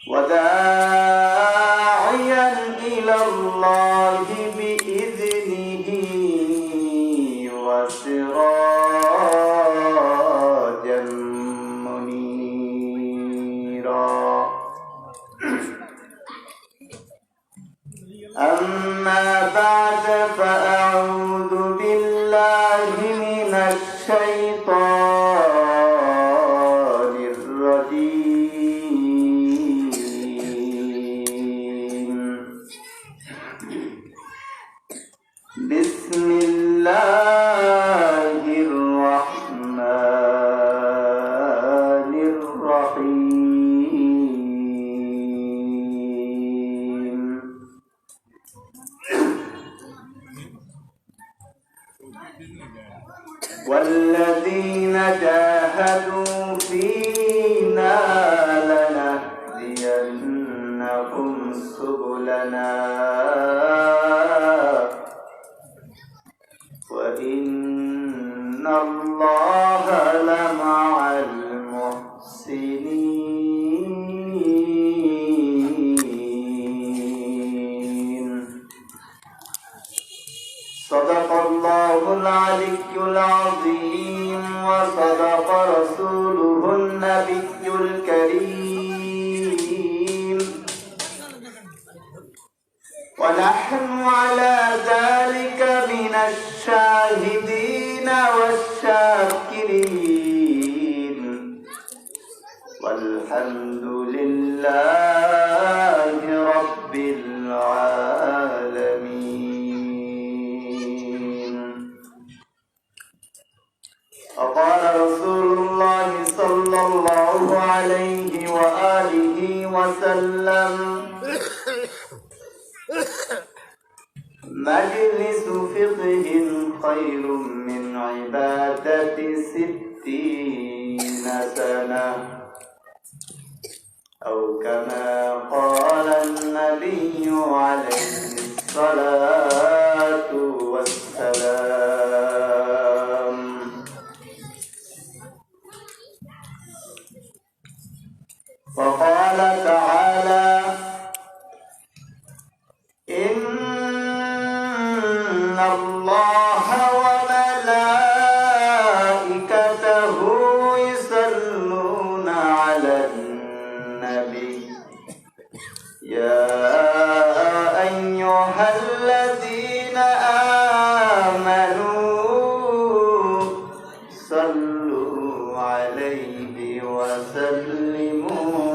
وداعيا إلى الله بإذنه وسراجا منيرا. أما بعد فأعوذ بالله من الشيطان الرجيم. بسم الله الرحمن الرحيم. والذين جاهدوا فينا لنهدينهم سبلنا وإن الله لمع المحسنين. صدق الله العلي العظيم وصدق رسوله النبي الكريم، ونحن على ذلك من الشاهدين والشاكرين، والحمد لله رب العالمين. وقال رسول الله صلى الله عليه وآله وسلم: مجلس فقه خير من عبادة 60 سنة، أو كما قال النبي عليه الصلاة والسلام. وقال تعالى: إن الله وملائكته يصلون على النبي يا أيها الذين آمنوا صلوا عليه وسلموا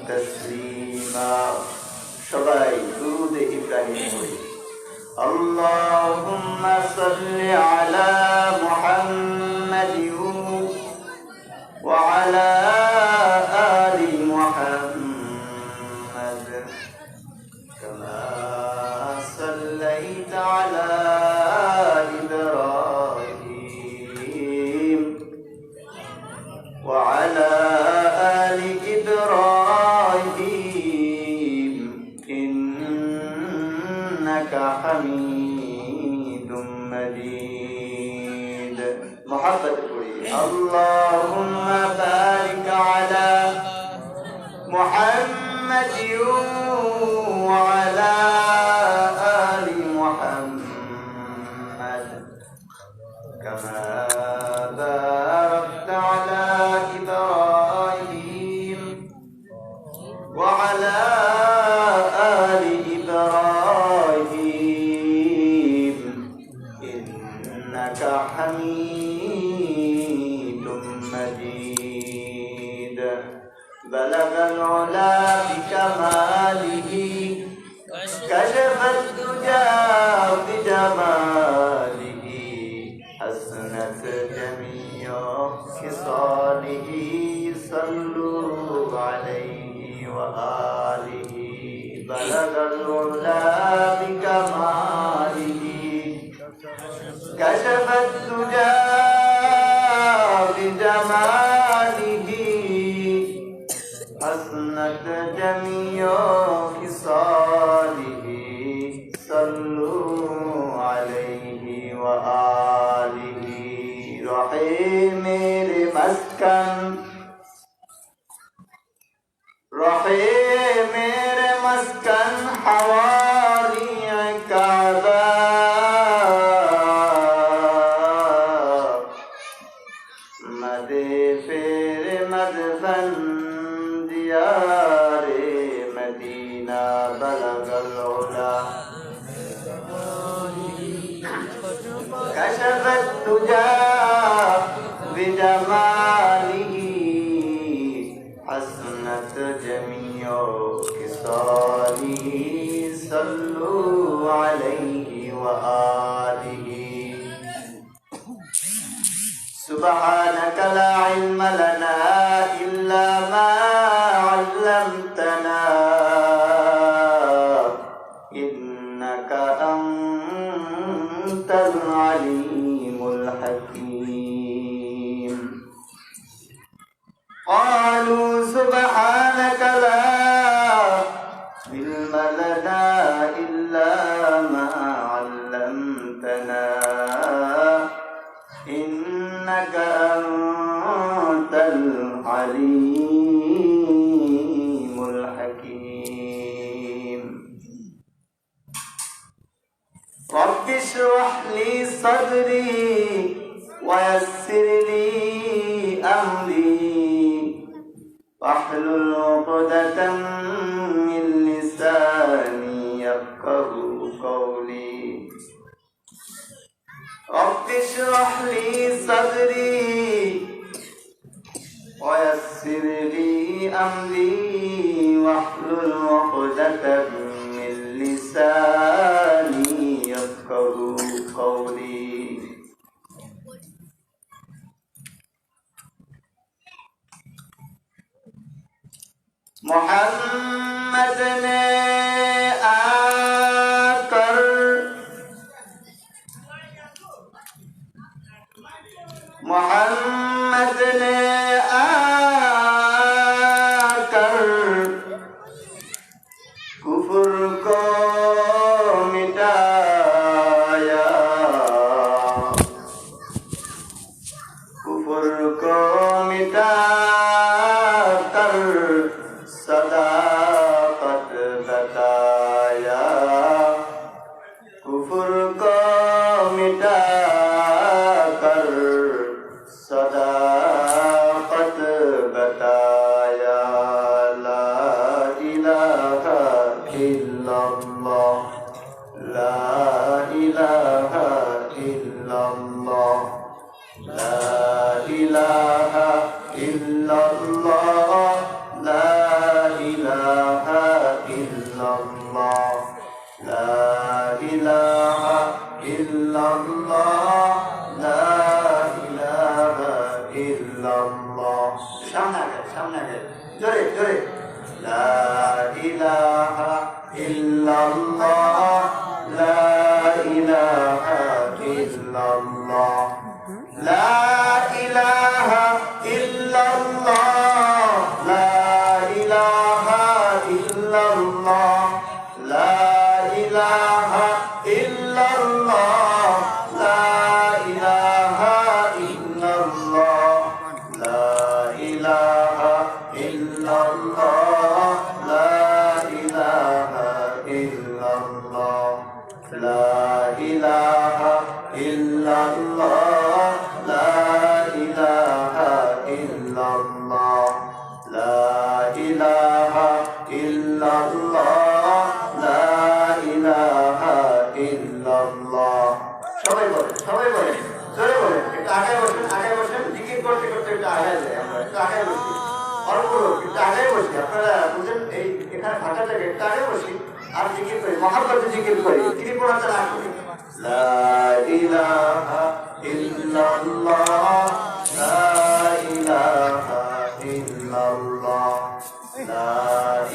تسليما. সবাই দুরূদ ইব্রাহিম পড়ি। اللهم صل على محمد وعلى آل محمد كما صليت على إبراهيم وعلى آل إبراهيم إنك حميد مجيد. محبت قولي: اللهم بارك على محمد وعلى آل محمد كما باركت على إبراهيم وعلى آل إبراهيم إنك حميد مجيد. بلغ العلا بكماله كشف الدجى بجماله حسنت جميع خصاله صلوا عليه وآله. بلغ العلا بكماله كشف الدجى بجماله حسنت جميع خصاله صلوا عليه وآله. رحیم میرے مسکن रहे मेरे मस्कन हवाली काबा मदे फेरे मदफन दियारे मदीना बलगल उला कशफत तुजा बिजमालिही हसनत जमियो किसालिही सल्लु अलैहि व आलिही सुब्हानक ला इल्म लना इल्ला मा अल्लमतना इन्नका अंतल अलीमुल हकीम क़ालू सुब्हानक ला इल्म लना इल्ला मा अल्लमतना इन्नका अंतल अलीमुल हकीम रब्बि इश्रह ली सदरी वयस्सिर ली अमरी वाहलुल उक़दतम मिन लिसानी यफ़क़हू क़ौली रब्बि इश्रह ली सदरी वयस्सिर ली अमरी वाहलुल उक़दतम मिन लिसानी यफ़क़हू क़ौली मोहम्मद ने आकर मोहम्मद ने आकर कुफ्र को मिटाया कुफ्र को मिटाकर सदाकत बताया कुफ्र को मिटाकर सदाकत बताया ला इलाहा इल्लल्लाह ला इलाहा इल्लल्लाह ला इलाहा इल्लल्लाह ला इलाहा इल्लल्लाह ला इलाहा इल्लल्लाह ला इलाहा इल्लल्लाह सामने आगे जोरे जोरे ला इलाहा इल्लल्लाह ला इलाहा इल्लल्लाह ला इलाहा इल्लल्लाह ला इलाहा इल्लल्लाह ला इलाहा इल्लल्लाह ला इलाहा इल्लल्लाह ला इलाहा इल्लल्लाह ला इलाहा इल्लल्लाह ला इलाहा इल्लल्लाह ला इलाहा इल्लल्लाह ला इलाहा इल्लल्लाह ला इलाहा इल्लल्लाह সবাই বলে জোরে বলে একটু আগে বসেন জিকির করতে করতে একটু আগে যায় আমরা একটু আগে বসি অল্প লোক একটু আগে বসি আপনারা বুঝেন এই এখানে ফাঁকা জায়গায় একটু আগে বসি আর জিকির করি মহাব্বতে জিকির করি ত্রিপুরাতে না করি লা ইলাহা ইল্লাল্লাহ লা ইলাহা ইল্লাল্লাহ লা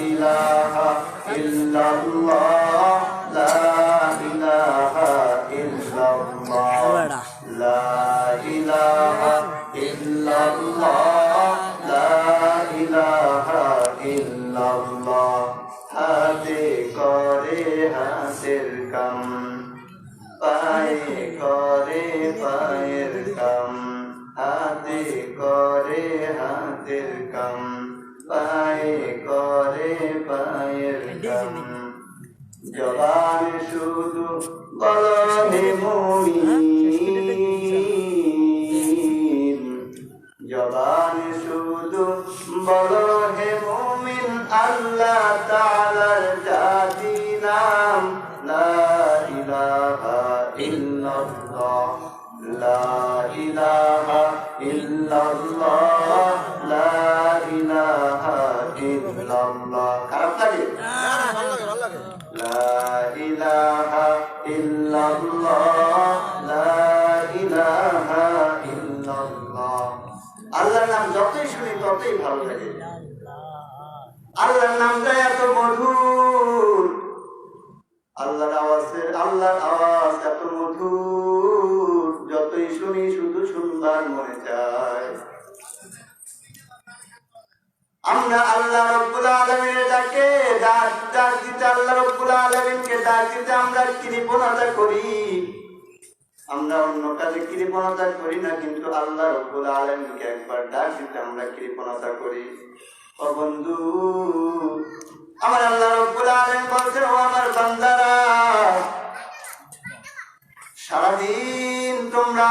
ইলাহা ইল্লাল্লাহ লা ইলাহা ইল্লাল্লাহ লা ইলাহা ইল্লাল্লাহ লা ইলাহা ইল্লাল্লাহ হাতে করে হাতের কাম পায়ে করে পায়ের কাম হাতে করে হাতের কাম পায়ে করে জবানে শুধু বলো হে মুমিন, জবানে শুধু বলো হে মুমিন, আল্লাহ তাআলার জাতি নাম লা ইলাহা ইল্লাল্লাহ, লা ইলাহা ইল্লাল্লাহ, লা ইলাহা ইল্লাল্লাহ। খারাপ লাগে? লা ইলাহা ইল্লাল্লাহ, লা ইলাহা ইল্লাল্লাহ। আল্লাহর নাম যতই শুনি ততই ভালো লাগে। আল্লাহর নামটা এত মধুর, আল্লাহর আওয়াজ এত মধুর, যতই শুনি শুধু শুনবার মনে চায়। আমরা আল্লাহ রাব্বুল আলামিনের ডাকে ডাক দিতে, আল্লাহ রাব্বুল আলামিনকে ডাক দিতে আমরা কৃপণতা করি, আমরা অন্য কাজে কৃপণতা করি না, কিন্তু আল্লাহ রাব্বুল আলামিনকে একবার ডাক দিতে আমরা কৃপণতা করি। ও বন্ধু, আমার আল্লাহ রাব্বুল আলামিন বলছেন, ও আমার বান্দারা, সারাদিন তোমরা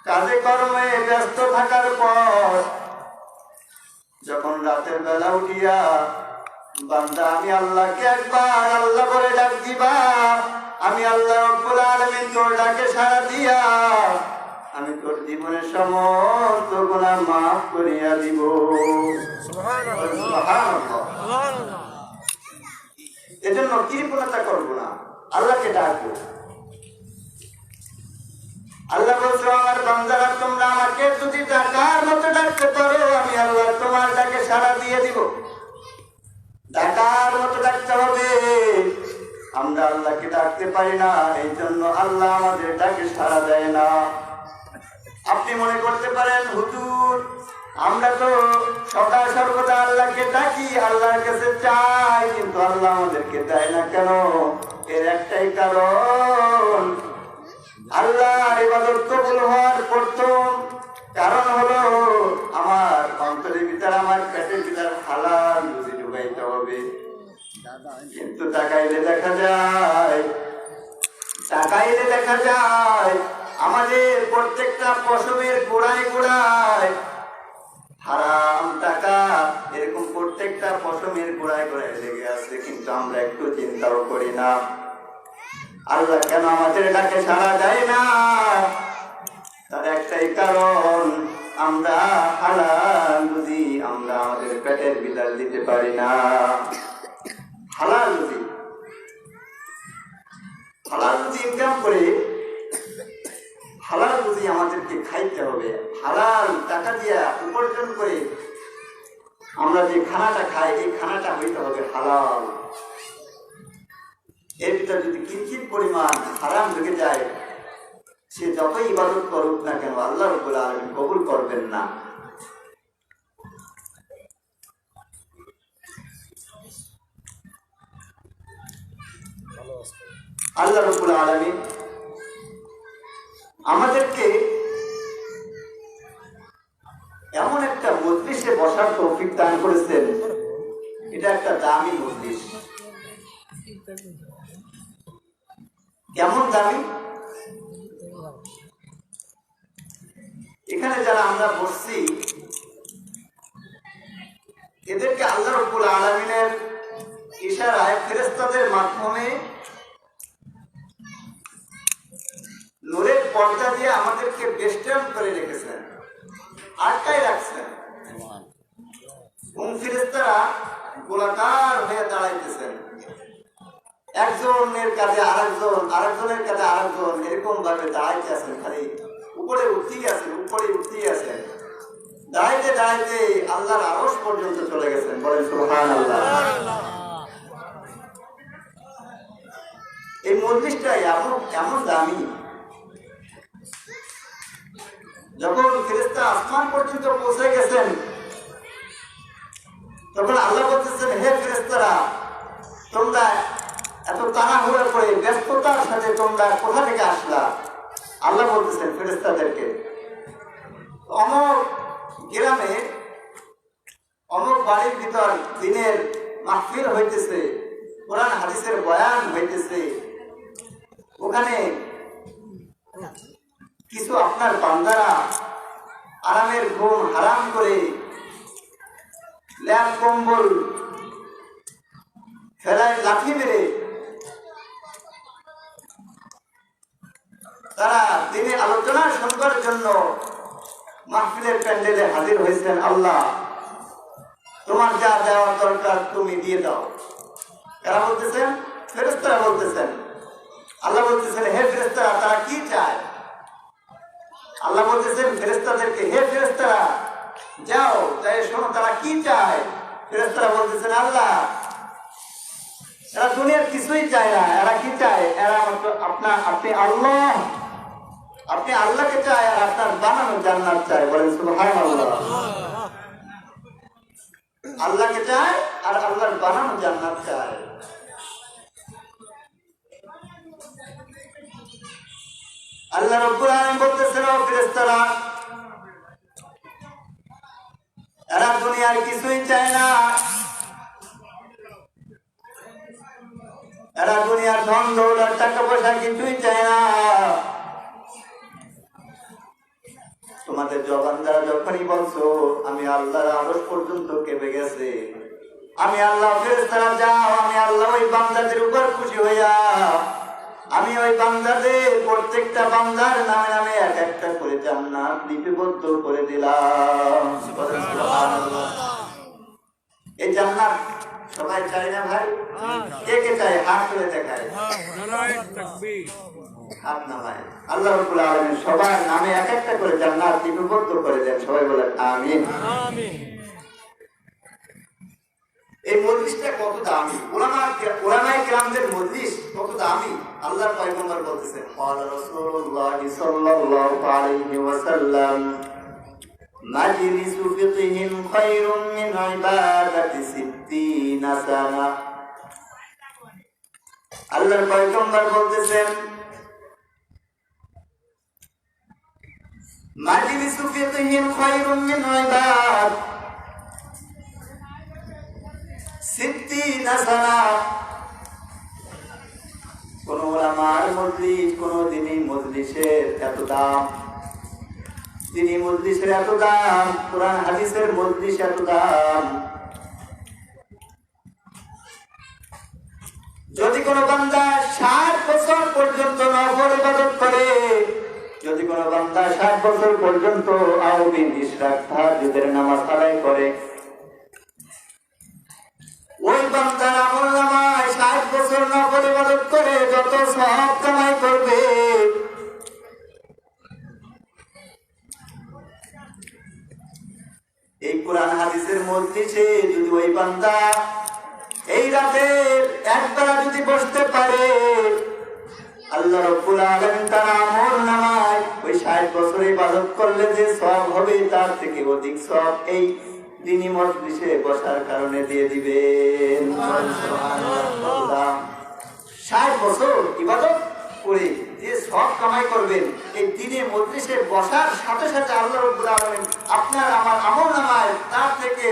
কাজে কর্মে ব্যস্ত থাকার পর যখন রাতের বেলা উঠিয়া বান্দা আমি আল্লাহকে একবার আল্লাহ বলে ডাক দিবা, আমি আল্লাহ রাব্বুল আলামিন তোর ডাকে সাড়া দিয়া আমি তোর জীবনের সমস্ত গুনাহ মাফ করিয়া দিব। সুবহানাল্লাহ। এজন্য কৃপণতা করবো না, আল্লাহকে ডাকবো। আল্লাহ বলছে, আমার বান্দারা তোমরা আমাকে যদি ডাকার মতো ডাকতে পারো, আমি আল্লাহ তোমার ডাকে সাড়া দিয়ে দিব। ডাকার মতো ডাকতে হবে। আমরা আল্লাহকে ডাকতে পারি না, এই জন্য আল্লাহ আমাদের ডাকে সাড়া দেয় না। আপনি মনে করতে পারেন, হুজুর আমরা তো সদা সর্বদা আল্লাহকে ডাকি, আল্লাহর কাছে চাই, কিন্তু আল্লাহ আমাদেরকে দেয় না কেন? এর একটাই কারণ, আল্লাহর ইবাদত কবুল হওয়ার প্রথম কারণ হলো আমার অন্তরের ভিতর, আমার পেটের ভিতর হালাল রুজি ঢুকাইতে হবে। কিন্তু তাকাইলে দেখা যায় আমাদের প্রত্যেকটা পশমের গোড়ায় গোড়ায় হারাম টাকা, এরকম প্রত্যেকটা পশমের গোড়ায় গোড়ায় লেগে আছে, কিন্তু আমরা একটু চিন্তাও করি না। আল্লাহ কেন আমাদের ডাকে সাড়া দেয় না? তার একটাই কারণ, আমরা হালাল রুজি আমরা আমাদের পেটের ভিতর দিতে পারি না। হালাল রুজি ইনকাম করে হালাল রুজি আমাদেরকে খাইতে হবে। হালাল টাকা দিয়া উপার্জন করে আমরা যে খানাটা খাই, এই খানাটা হইতে হবে হালাল। এর ভিতরে যদি কিঞ্চিত পরিমাণ হারাম ঢুকে যায়, সে যতই ইবাদত করুক না কেন আল্লাহ রাব্বুল আলামিন কবুল করবেন না। আল্লাহ রাব্বুল আলামিন আমাদেরকে এমন একটা মজলিসে বসার তৌফিক দান করেছেন, এটা একটা দামি মজলিস। কেমন দামি? এখানে যারা আমরা বসছি, এদেরকে আল্লাহ রাব্বুল আলামিনের ইশারায় ফেরেশতাদের মাধ্যমে নূরের পর্দা দিয়ে আমাদেরকে বেষ্টন করে রেখেছেন, আটকায় রাখছেন। ফেরেশতারা গোলাকার হয়ে দাঁড়াইতেছেন, একজনের কাছে আরেকজন, আরেকজনের কাছে আরেকজন, এরকম ভাবে দাঁড়াইতে আছেন। খালি উপরে উঠতেই আছেন। দাঁড়াইতে দাঁড়াইতে আল্লাহর আরশ পর্যন্ত চলে গেছেন। বলেন সুবহানাল্লাহ। এই মজলিসটা এমন দামি, যখন ফেরেশতা আসমান পর্যন্ত পৌঁছে গেছেন, তখন আল্লাহ বলতেছেন, হে ফেরেশতারা, তোমরা এত তাড়াহুড়া করে ব্যস্ততার সাথে তোমরা কোথা থেকে আসলা? আল্লাহ বলতেছেন ফেরেশতাদেরকে, অমুক গ্রামে অমুক বাড়ির ভিতর দিনের মাহফিল হইতেছে, কোরআন হাদিসের বয়ান হইতেছে, ওখানে কিছু আপনার বান্দারা আরামের ঘুম হারাম করে ল্যাপ কম্বল ফেলায় লাঠি মেরে তারা দিনে আলোচনা শুনবার জন্য মাহফিলের প্যান্ডেলে হাজির হয়েছেন। আল্লাহ, তোমার যা দেওয়ার দরকার তুমি দিয়ে দাও। এরা বলতেছেন, ফেরেশতারা বলতেছেন, আল্লাহ বলতেছেন, হে ফেরেশতারা, তারা কি চায়? আল্লাহ বলতেছেন ফেরেশতাদেরকে, হে ফেরেশতারা, যাও যাই শোনো তারা কি চায়। ফেরেশতারা বলতেছেন, আল্লাহ, এরা দুনিয়ার কিছুই চায় না। এরা কি চায়? এরা আপনি আল্লাহ, আপনি আল্লাহকে চায় আর আপনার বানানো জান্নাত চায়। বলেন সুবহানাল্লাহ। আল্লাহকে চায় আর আল্লাহর বানানো জান্নাত চায়। আল্লাহ রাব্বুল আলামিন বলতেছেন, ও ফেরেশতারা, এরা দুনিয়ার কিছুই চায় না। এরা দুনিয়ার ধন দৌলত টাকা পয়সা কিছুই চায় না। তোমাদের জবান দ্বারা যখনই বলছো আমি আল্লাহর আরশ পর্যন্ত কেঁপে গেছে, আমি আল্লাহ, ফেরেশতারা যাও, আমি আল্লাহ ওই বান্দাদের উপর খুশি হইয়া আমি ওই বান্দাদের প্রত্যেকটা বান্দার নামে নামে এক একটা করে জান্নাত লিপিবদ্ধ করে দিলাম। এই জান্নাত সবাই চায় না ভাই? কে কে চায়? হাত তুলে দেখায়, হাত নামায়। আল্লাহ রাব্বুল আলামিন সবার নামে এক একটা করে জান্নাত লিপিবদ্ধ করে দেন। সবাই বলেন আমিন। এই মজলিসটা কত দামি, উলামায়ে কেরামদের মজলিস কত দামি। আল্লাহর পয়গম্বর বলতেছেন, ক্বালা রাসূলুল্লাহ সাল্লাল্লাহু আলাইহি ওয়াসাল্লাম, মাজলিসু ফিকহিন খায়রুম মিন ইবাদাতি 60 সানা। আল্লাহর পয়গম্বর বলতেছেন, মাজলিসু ফিকহিন খায়রুম মিন ইবাদাতি 60 সানা। কোন উলামার মজলিস, কোন দিনই মজলিসের এত দাম, তিনি মজলিসের এত দাম, কোরআন হাদিসের মজলিস এত দাম। যদি কোন বান্দা 60 বছর পর্যন্ত নফল ইবাদত করে, যদি কোন বান্দা 60 বছর পর্যন্ত আউবিন ইশরাক তাহাজ্জুদের নামাজ আদায় করে, ওই বান্দার আমলনামায় 60 বছর নফল ইবাদত করে যত সওয়াব কামাই করবে, এই কোরআন হাদিসের মজলিসে যদি ওই বান্দা এই রাতের একবেলা যদি বসতে পারে, আল্লাহ রাব্বুল আলামিন তার আমলনামায় ওই 60 বছর ইবাদত করলে যে সওয়াব হবে তার থেকে অধিক সওয়াব এই দিনী মজলিসে বসার কারণে দিয়ে দিবেন। সুবহানাল্লাহ। 60 বছর ইবাদত করে যে সওয়াব কামাই করবেন, এই দিনে মজলিসে বসার সাথে সাথে আল্লাহ রাব্বুল আলামিন আপনার আমার আমলনামায় তার থেকে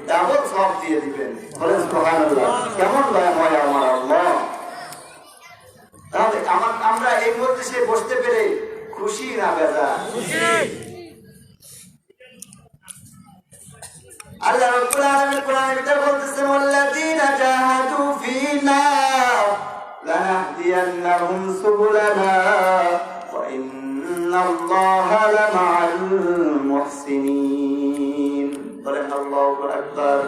ডাবল সওয়াব দিয়ে দিবেন। বলেন সুবহানাল্লাহ। কেমন দয়া হয় আমার আল্লাহ। তাহলে আমরা এই মজলিসে বসতে পেরে খুশি না বেজার? খুশি। আল্লাহ রাব্বুল আলামিন কোরআনের ভিতর বলতেছেন, ওয়াল্লাযীনা জাহাদু ফীনা লানাহদিয়ান্নাহুম সুবুলানা ওয়া ইন্নাল্লাহা লামাআল মুহসিনিন। বলেন আল্লাহু আকবার।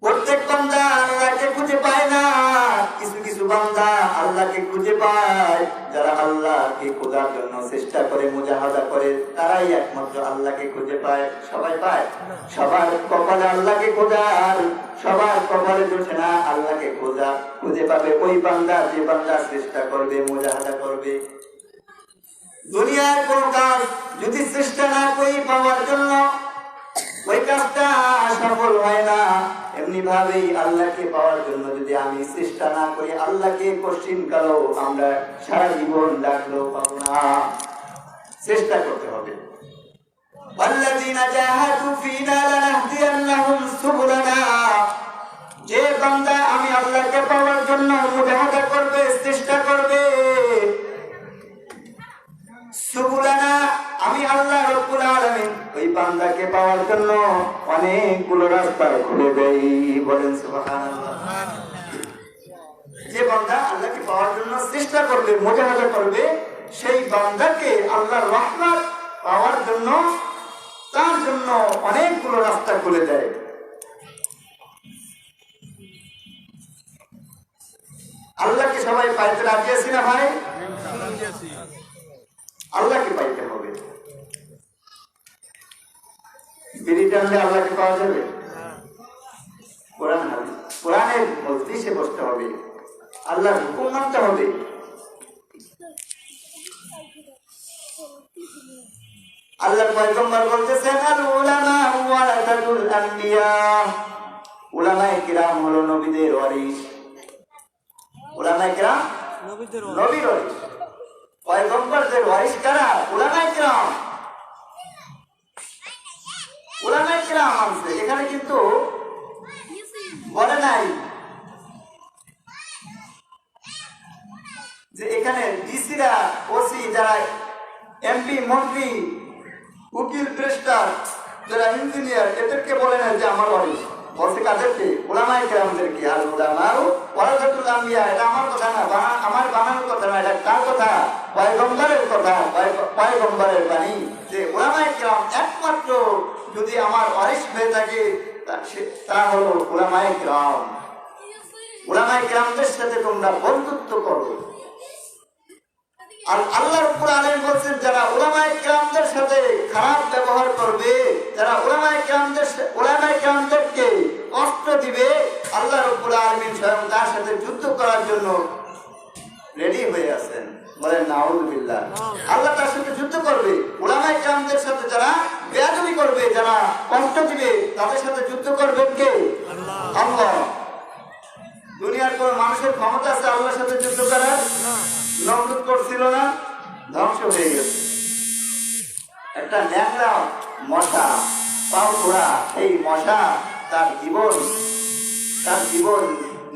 প্রত্যেক বান্দা আল্লাহকে খুঁজে পায় না, কিছু কিছু বান্দা আল্লাহকে খুঁজে পায়। যারা আল্লাহকে খোঁজার জন্য চেষ্টা করে, মুজাহাদা করে, তারাই একমাত্র আল্লাহকে খুঁজে পায়। সবাই পায়? সবার কপালে আল্লাহকে খোঁজার, সবার কপালে জোটে না আল্লাহকে খোঁজা। খুঁজে পাবে ওই বান্দা যে বান্দা চেষ্টা করবে, মুজাহাদা করবে। দুনিয়ার কোন কাজ যদি চেষ্টা না করি পাওয়ার জন্য, ওই কাজটা সফল হয় না। এমনি ভাবেই আল্লাহকে পাওয়ার জন্য যদি আমি চেষ্টা না করি, আল্লাহকে কঠিন কালো আমরা সারা জীবন ডাকলেও পাবো না। চেষ্টা করতে হবে। ওয়াল্লাযীনা জাহাদু ফীনা লানাহদিয়ান্নাহুম বান্দা আমি আল্লাহকে পাওয়ার জন্য মুজাহাদা করবে, চেষ্টা করবে। সুবুলানা, আমি আল্লাহ রাব্বুল আলামিন ওই বান্দাকে পাওয়ার জন্য অনেকগুলো রাস্তা খুলে দেই। বলেন সুবহানাল্লাহ। যে বান্দা আল্লাহকে পাওয়ার জন্য চেষ্টা করবে, মুজাহাদা করবে, সেই বান্দাকে আল্লাহর রহমত পাওয়ার জন্য তার জন্য অনেকগুলো রাস্তা খুলে দেয়। আল্লাহকে সবাই পাইতে রাজি আছি না ভাই? আল্লাহকে পাইতে হবে। বিড়ি টানলে আল্লাহকে পাওয়া যাবে? কোরআনের মজলিসে বসতে হবে, আল্লাহর হুকুম মানতে হবে। আল্লাহর পয়গম্বর বলতেছেন আল উলামা ওয়ারাসাতুল আম্বিয়া, উলামায়ে কিরাম হলো নবীদের ওয়ারিস। উলামায়ে কিরাম নবীর ওয়ারিস, পয়গম্বরদের ওয়ারিস কারা? উলামায়ে কিরাম। উলামায়ে কিরাম আছে এখানে, কিন্তু বলে নাই যে এখানে ডিসিরা, ওসি, যারা এমপি, মন্ত্রী, উকিল, ব্যারিস্টার, যারা ইঞ্জিনিয়ার, এদেরকে বলে না যে আমার ওয়ারিস। বলছে কাদেরকে? উলামায়ে কেরামদেরকে। আর উলামাউ ওয়ারাসাতুল আম্বিয়া, এটা আমার কথা না, আমার বানানোর কথা না, এটা কার কথা? পয়গম্বরের কথা, পয়গম্বরের বাণী। যে উলামায়ে কেরাম একমাত্র যদি আমার ওয়ারিস হয়ে থাকে তা হলো উলামায়ে কেরাম। উলামায়ে কেরামদের সাথে তোমরা বন্ধুত্ব করো। আর আল্লাহ রাব্বুল আলামিন বলেন যারা উলামায়ে কেরামদের সাথে খারাপ ব্যবহার করবে, যারা উলামায়ে কেরামদেরকে কষ্ট দিবে, আল্লাহ রাব্বুল আলামিন স্বয়ং তার সাথে যুদ্ধ করার জন্য রেডি হয়ে আছেন। বলেন নাউযুবিল্লাহ। আল্লাহ তার সাথে যুদ্ধ করবে। উলামায়ে কেরামদের সাথে যারা বেয়াদবি করবে, যারা কষ্ট দিবে, তাদের সাথে যুদ্ধ করবেন কে? আল্লাহ। দুনিয়ার কোন মানুষের ক্ষমতা আছে আল্লাহর সাথে যুদ্ধ করার? নমরুদ করছিল না, ধ্বংস হয়ে গেছে। একটা ন্যাংরা মশা, পাও খোড়া, এই মশা তার জীবন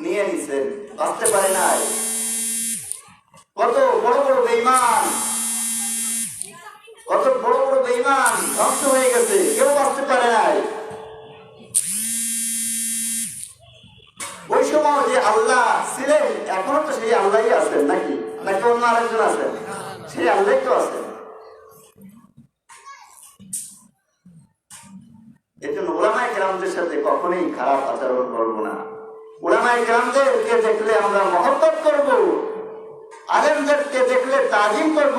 নিয়ে নিছেন, বাঁচতে পারে নাই। কত বড় বড় বেঈমান, কত বড় বড় বেঈমান ধ্বংস হয়ে গেছে, কেউ বাঁচতে পারে নাই। ওই সময় যে আল্লাহ ছিলেন, এখনো তো সেই আল্লাহই আছেন, নাকি অন্য আরেকজন আছেন? সেই আল্লাহ তো আছেন। এই জন্য উলামায়ে কেরামদের সাথে কখনোই খারাপ আচরণ করবো না। উলামায়ে কেরামদেরকে দেখলে আমরা মহব্বত করব, আলেমদেরকে দেখলে তাজিম করব,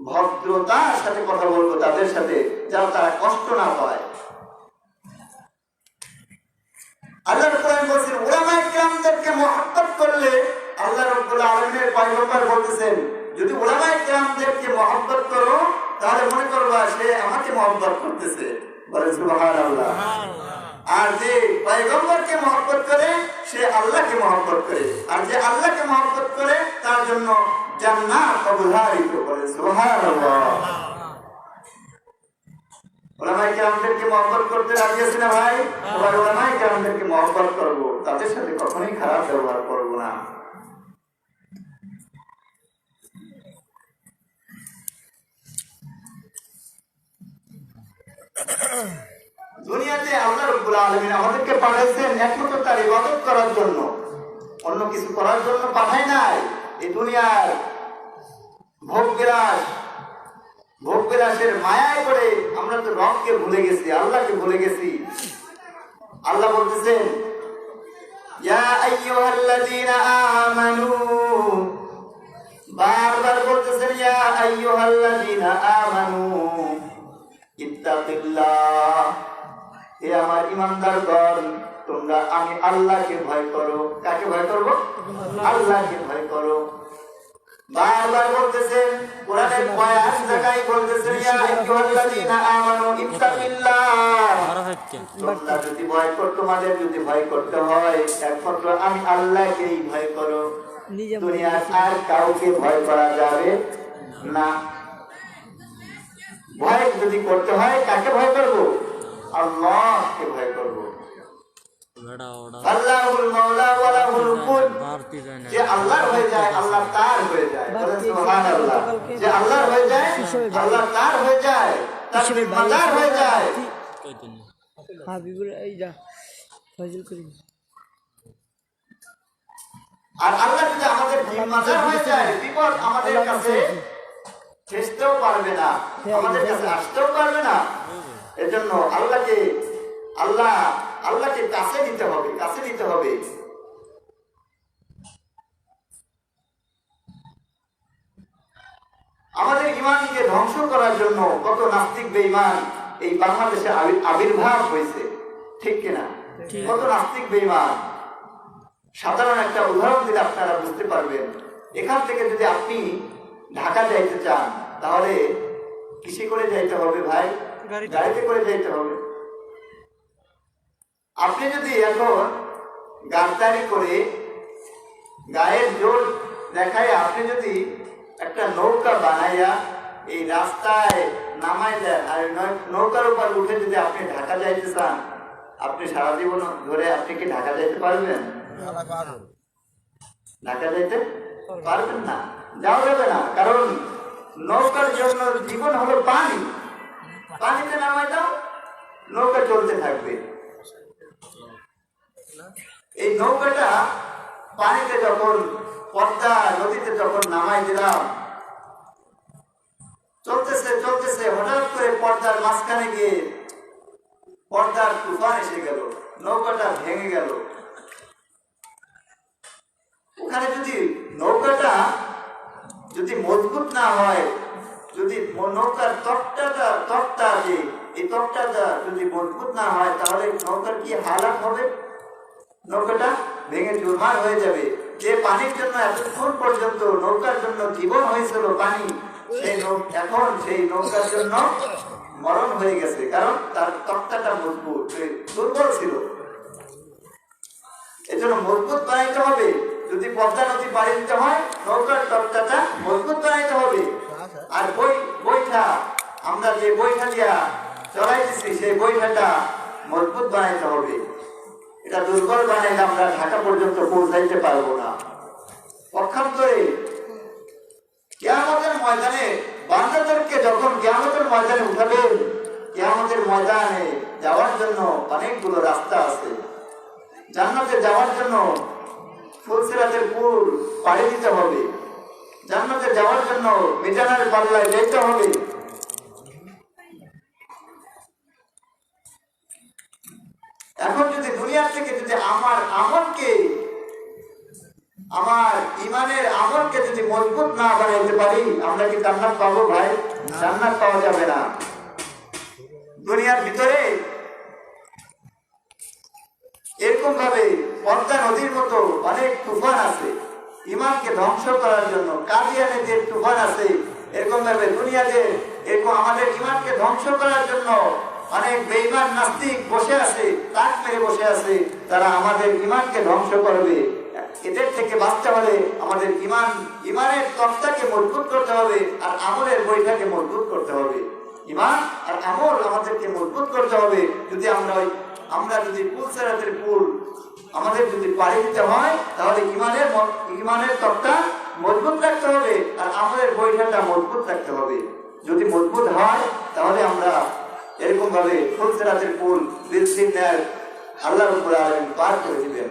ভদ্রতার সাথে কথা বলবো তাদের সাথে, যেন তারা কষ্ট না পায়। আল্লাহ কোরআন বলেছেন উলামায়ে কেরামদেরকে মহব্বত করলে, আল্লাহ রাব্বুল আলামিনের পয়গম্বর বলতেছেন যদি উলামায়ে কেরামদেরকে মহব্বত করো তাহলে মনে করবা সে আমাকে মহব্বত করতেছে। বলেন সুবহানাল্লাহ। আর যে পয়গম্বরকে মহব্বত করে সে আল্লাহকে মহব্বত করে, আর যে আল্লাহকে মহব্বত করে তার জন্য জান্নাত অবধারিত। বলেন সুবহানাল্লাহ। উলামায়ে কেরামদেরকে মহব্বত করতে রাজি আছি না ভাই? সবাই উলামায়ে কেরামদেরকে মহব্বত করব, তাদের সাথে কখনোই খারাপ ব্যবহার করব না। দুনিয়াতে আল্লাহ রাব্বুল আলামিন আমাদেরকে পাঠাইছেন একমাত্র তার ইবাদত করার জন্য, অন্য কিছু করার জন্য পাঠায় নাই। এই দুনিয়ার ভোগ বিলাসের মায়ায় করে আমরা তো রবকে ভুলে গেছি, আল্লাহকে ভুলে গেছি। আল্লাহ বলতেছেন ইয়া আইয়ুহাল্লাযীনা আমানু, বারবার বলতেছেন ইয়া আইয়ুহাল্লাযীনা আমানু ইত্তাকিল্লাহ, হে আমার ঈমানদারগণ তোমরা আমি আল্লাহকে ভয় করো। কাকে ভয় করব? আল্লাহকে ভয় করো। বারবার বলতেছেন কোরআনের কয়েক জায়গায় বলতেছেন ইয়া আইয়ুহাল্লাযীনা আমানু ইত্তাকিল্লাহ, তোমরা যদি ভয় করো, তোমাদের যদি ভয় করতে হয় একমাত্র আমি আল্লাহকেই ভয় করো। দুনিয়ার আর কাউকে ভয় করা যাবে না। ভয় যদি করতে হয় কাকে ভয় করব? আল্লাহকে ভয় করব। আল্লাহুল মাওলা ওয়া লাহুল কুল, যে আল্লাহর হয়ে যায় আল্লাহ তার হয়ে যায়। বলেন সুবহানাল্লাহ। যে আল্লাহর হয়ে যায় আল্লাহ তার হয়ে যায়, তার জিম্মাদার হয়ে যায়। হাবিবুল এই যা ফজল করিম। আর আল্লাহ যদি আমাদের জিম্মাদার হয়ে যায়, বিপদ আমাদের কাছে ঠেসতেও পারবে না, আমাদের কাছে আসতেও পারবে না। এজন্য আল্লাহকে কাছে নিতে হবে, কাছে নিতে হবে। আমাদের ইমানকে ধ্বংস করার জন্য কত নাস্তিক বেঈমান এই বাংলাদেশে আবির্ভাব হয়েছে, ঠিক কিনা? কত নাস্তিক বেঈমান। সাধারণ একটা উদাহরণ দিলে আপনারা বুঝতে পারবেন। এখান থেকে যদি আপনি ঢাকা যাইতে চান তাহলে কিসে করে যাইতে হবে ভাই? গাড়িতে করে যাইতে হবে। আপনি যদি এখন গাড়ি করে গায়ের জোর দেখায় আপনি যদি একটা নৌকা বানাইয়া এই রাস্তায় নামাই দেন আর নৌকার উপর উঠে যদি আপনি ঢাকা যাইতে চান, আপনি সারা জীবন ধরে আপনি কি ঢাকা যাইতে পারবেন? ঢাকা যাইতে পারবেন না, যাওয়া যাবে না। কারণ নৌকার জন্য জীবন হলো পানি, পানিতে নামাই দাও নৌকা চলতে থাকবে। এই নৌকাটা পানিতে যখন পদ্মা নদীতে যখন নামাই দিলাম, চলতেছে চলতেছে, হঠাৎ করে পর্দার মাঝখানে গিয়ে পর্দার তুফান এসে গেল, নৌকাটা ভেঙে গেল। ওখানে যদি নৌকাটা যদি মজবুত না হয়, যদি নৌকার তক্তা যে এই তক্তাটা যদি মজবুত না হয়, তাহলে নৌকার কি হালাত হবে? নৌকাটা ভেঙে চুরমার হয়ে যাবে। যে পানির জন্য এতক্ষণ পর্যন্ত নৌকার জন্য জীবন হয়েছিল পানি, এখন সেই নৌকার জন্য মরণ হয়ে গেছে, কারণ তার তক্তাটা মজবুত, দুর্বল ছিল। এজন্য মজবুত বানাইতে হবে। যদি পদ্মা নদী পাড়ি দিতে হয়, নৌকার তক্তাটা মজবুত বানাইতে হবে। আর বৈঠা আমরা যে বৈঠা দিয়া চলাইতেছি সেই বৈঠাটা মজবুত বানাইতে হবে। এটা দুর্বল বানাইলে আমরা ঢাকা পর্যন্ত পৌঁছাইতে পারবো না। পক্ষান্তরে কিয়ামতের ময়দানে বান্দাদেরকে যখন কিয়ামতের ময়দানে উঠাবেন, কিয়ামতের ময়দানে যাওয়ার জন্য অনেকগুলো রাস্তা আছে। জান্নাতে যাওয়ার জন্য ফুলসিরাতের পুল পাড়ি দিতে হবে। জান্নাতে যাওয়ার জন্য মিজানের পাল্লায় যেতে হবে। এখন যদি দুনিয়ার থেকে যদি আমার ইমানের আমলকে যদি মজবুত না বানাইতে পারি, আমরা কি জান্নাত পাবো ভাই? জান্নাত পাওয়া যাবে না। দুনিয়ার ভিতরে এরকম ভাবে পদ্মা নদীর মতো অনেক তুফান আছে ইমানকে ধ্বংস করার জন্য। কাদিয়ানে যে তুফান আছে, এরকম ভাবে দুনিয়াতে এরকম আমাদের ইমানকে ধ্বংস করার জন্য অনেক বেঈমান নাস্তিক বসে আছে, তাক মেরে বসে আছে। তারা আমাদের ইমানকে ধ্বংস করবে। এদের থেকে বাঁচতে হলে আমাদের ইমানের তক্তাকে মজবুত করতে হবে, আর আমলের বইটাকে মজবুত করতে হবে। ইমান আর আমল আমাদেরকে মজবুত করতে হবে। যদি আমরা যদি ফুলসিরাতের পুল আমাদের যদি পাড়ি দিতে হয়, তাহলে ইমানের তক্তা মজবুত রাখতে হবে, আর আমলের বইটাটা মজবুত রাখতে হবে। যদি মজবুত হয় তাহলে আমরা এরকম ভাবে ফুলসিরাতের পুল বিলসিনের আল্লাহ রাব্বুল আলামিন পার করে দিবেন।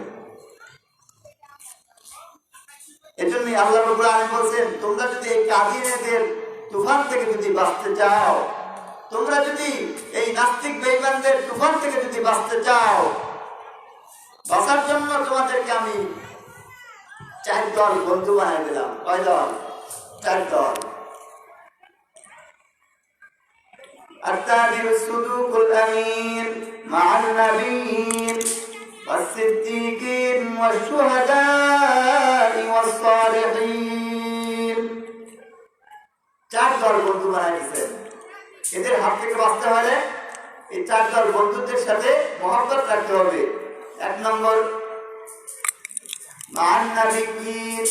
এজন্যই আল্লাহ রাব্বুল আলামিন বলেন, তোমরা যদি এই কাদিয়ানের তুফান থেকে যদি বাঁচতে চাও, তোমরা যদি এই নাস্তিক বেঈমানদের তুফান থেকে যদি বাঁচতে চাও, বাঁচার জন্য তোমাদেরকে আমি 4 দল বন্ধু বানাই দিলাম। কয় দল? 4 দল। التابع الصدوق الأمين مع النبيين والصديقين والشهداء والصالحين। 4 দল বন্ধু বানাই দিয়েছেন। এদের হাত থেকে বাঁচতে হলে এই 4 দল বন্ধুদের সাথে মহব্বত রাখতে হবে। 1 নম্বর মা নবীয়িন,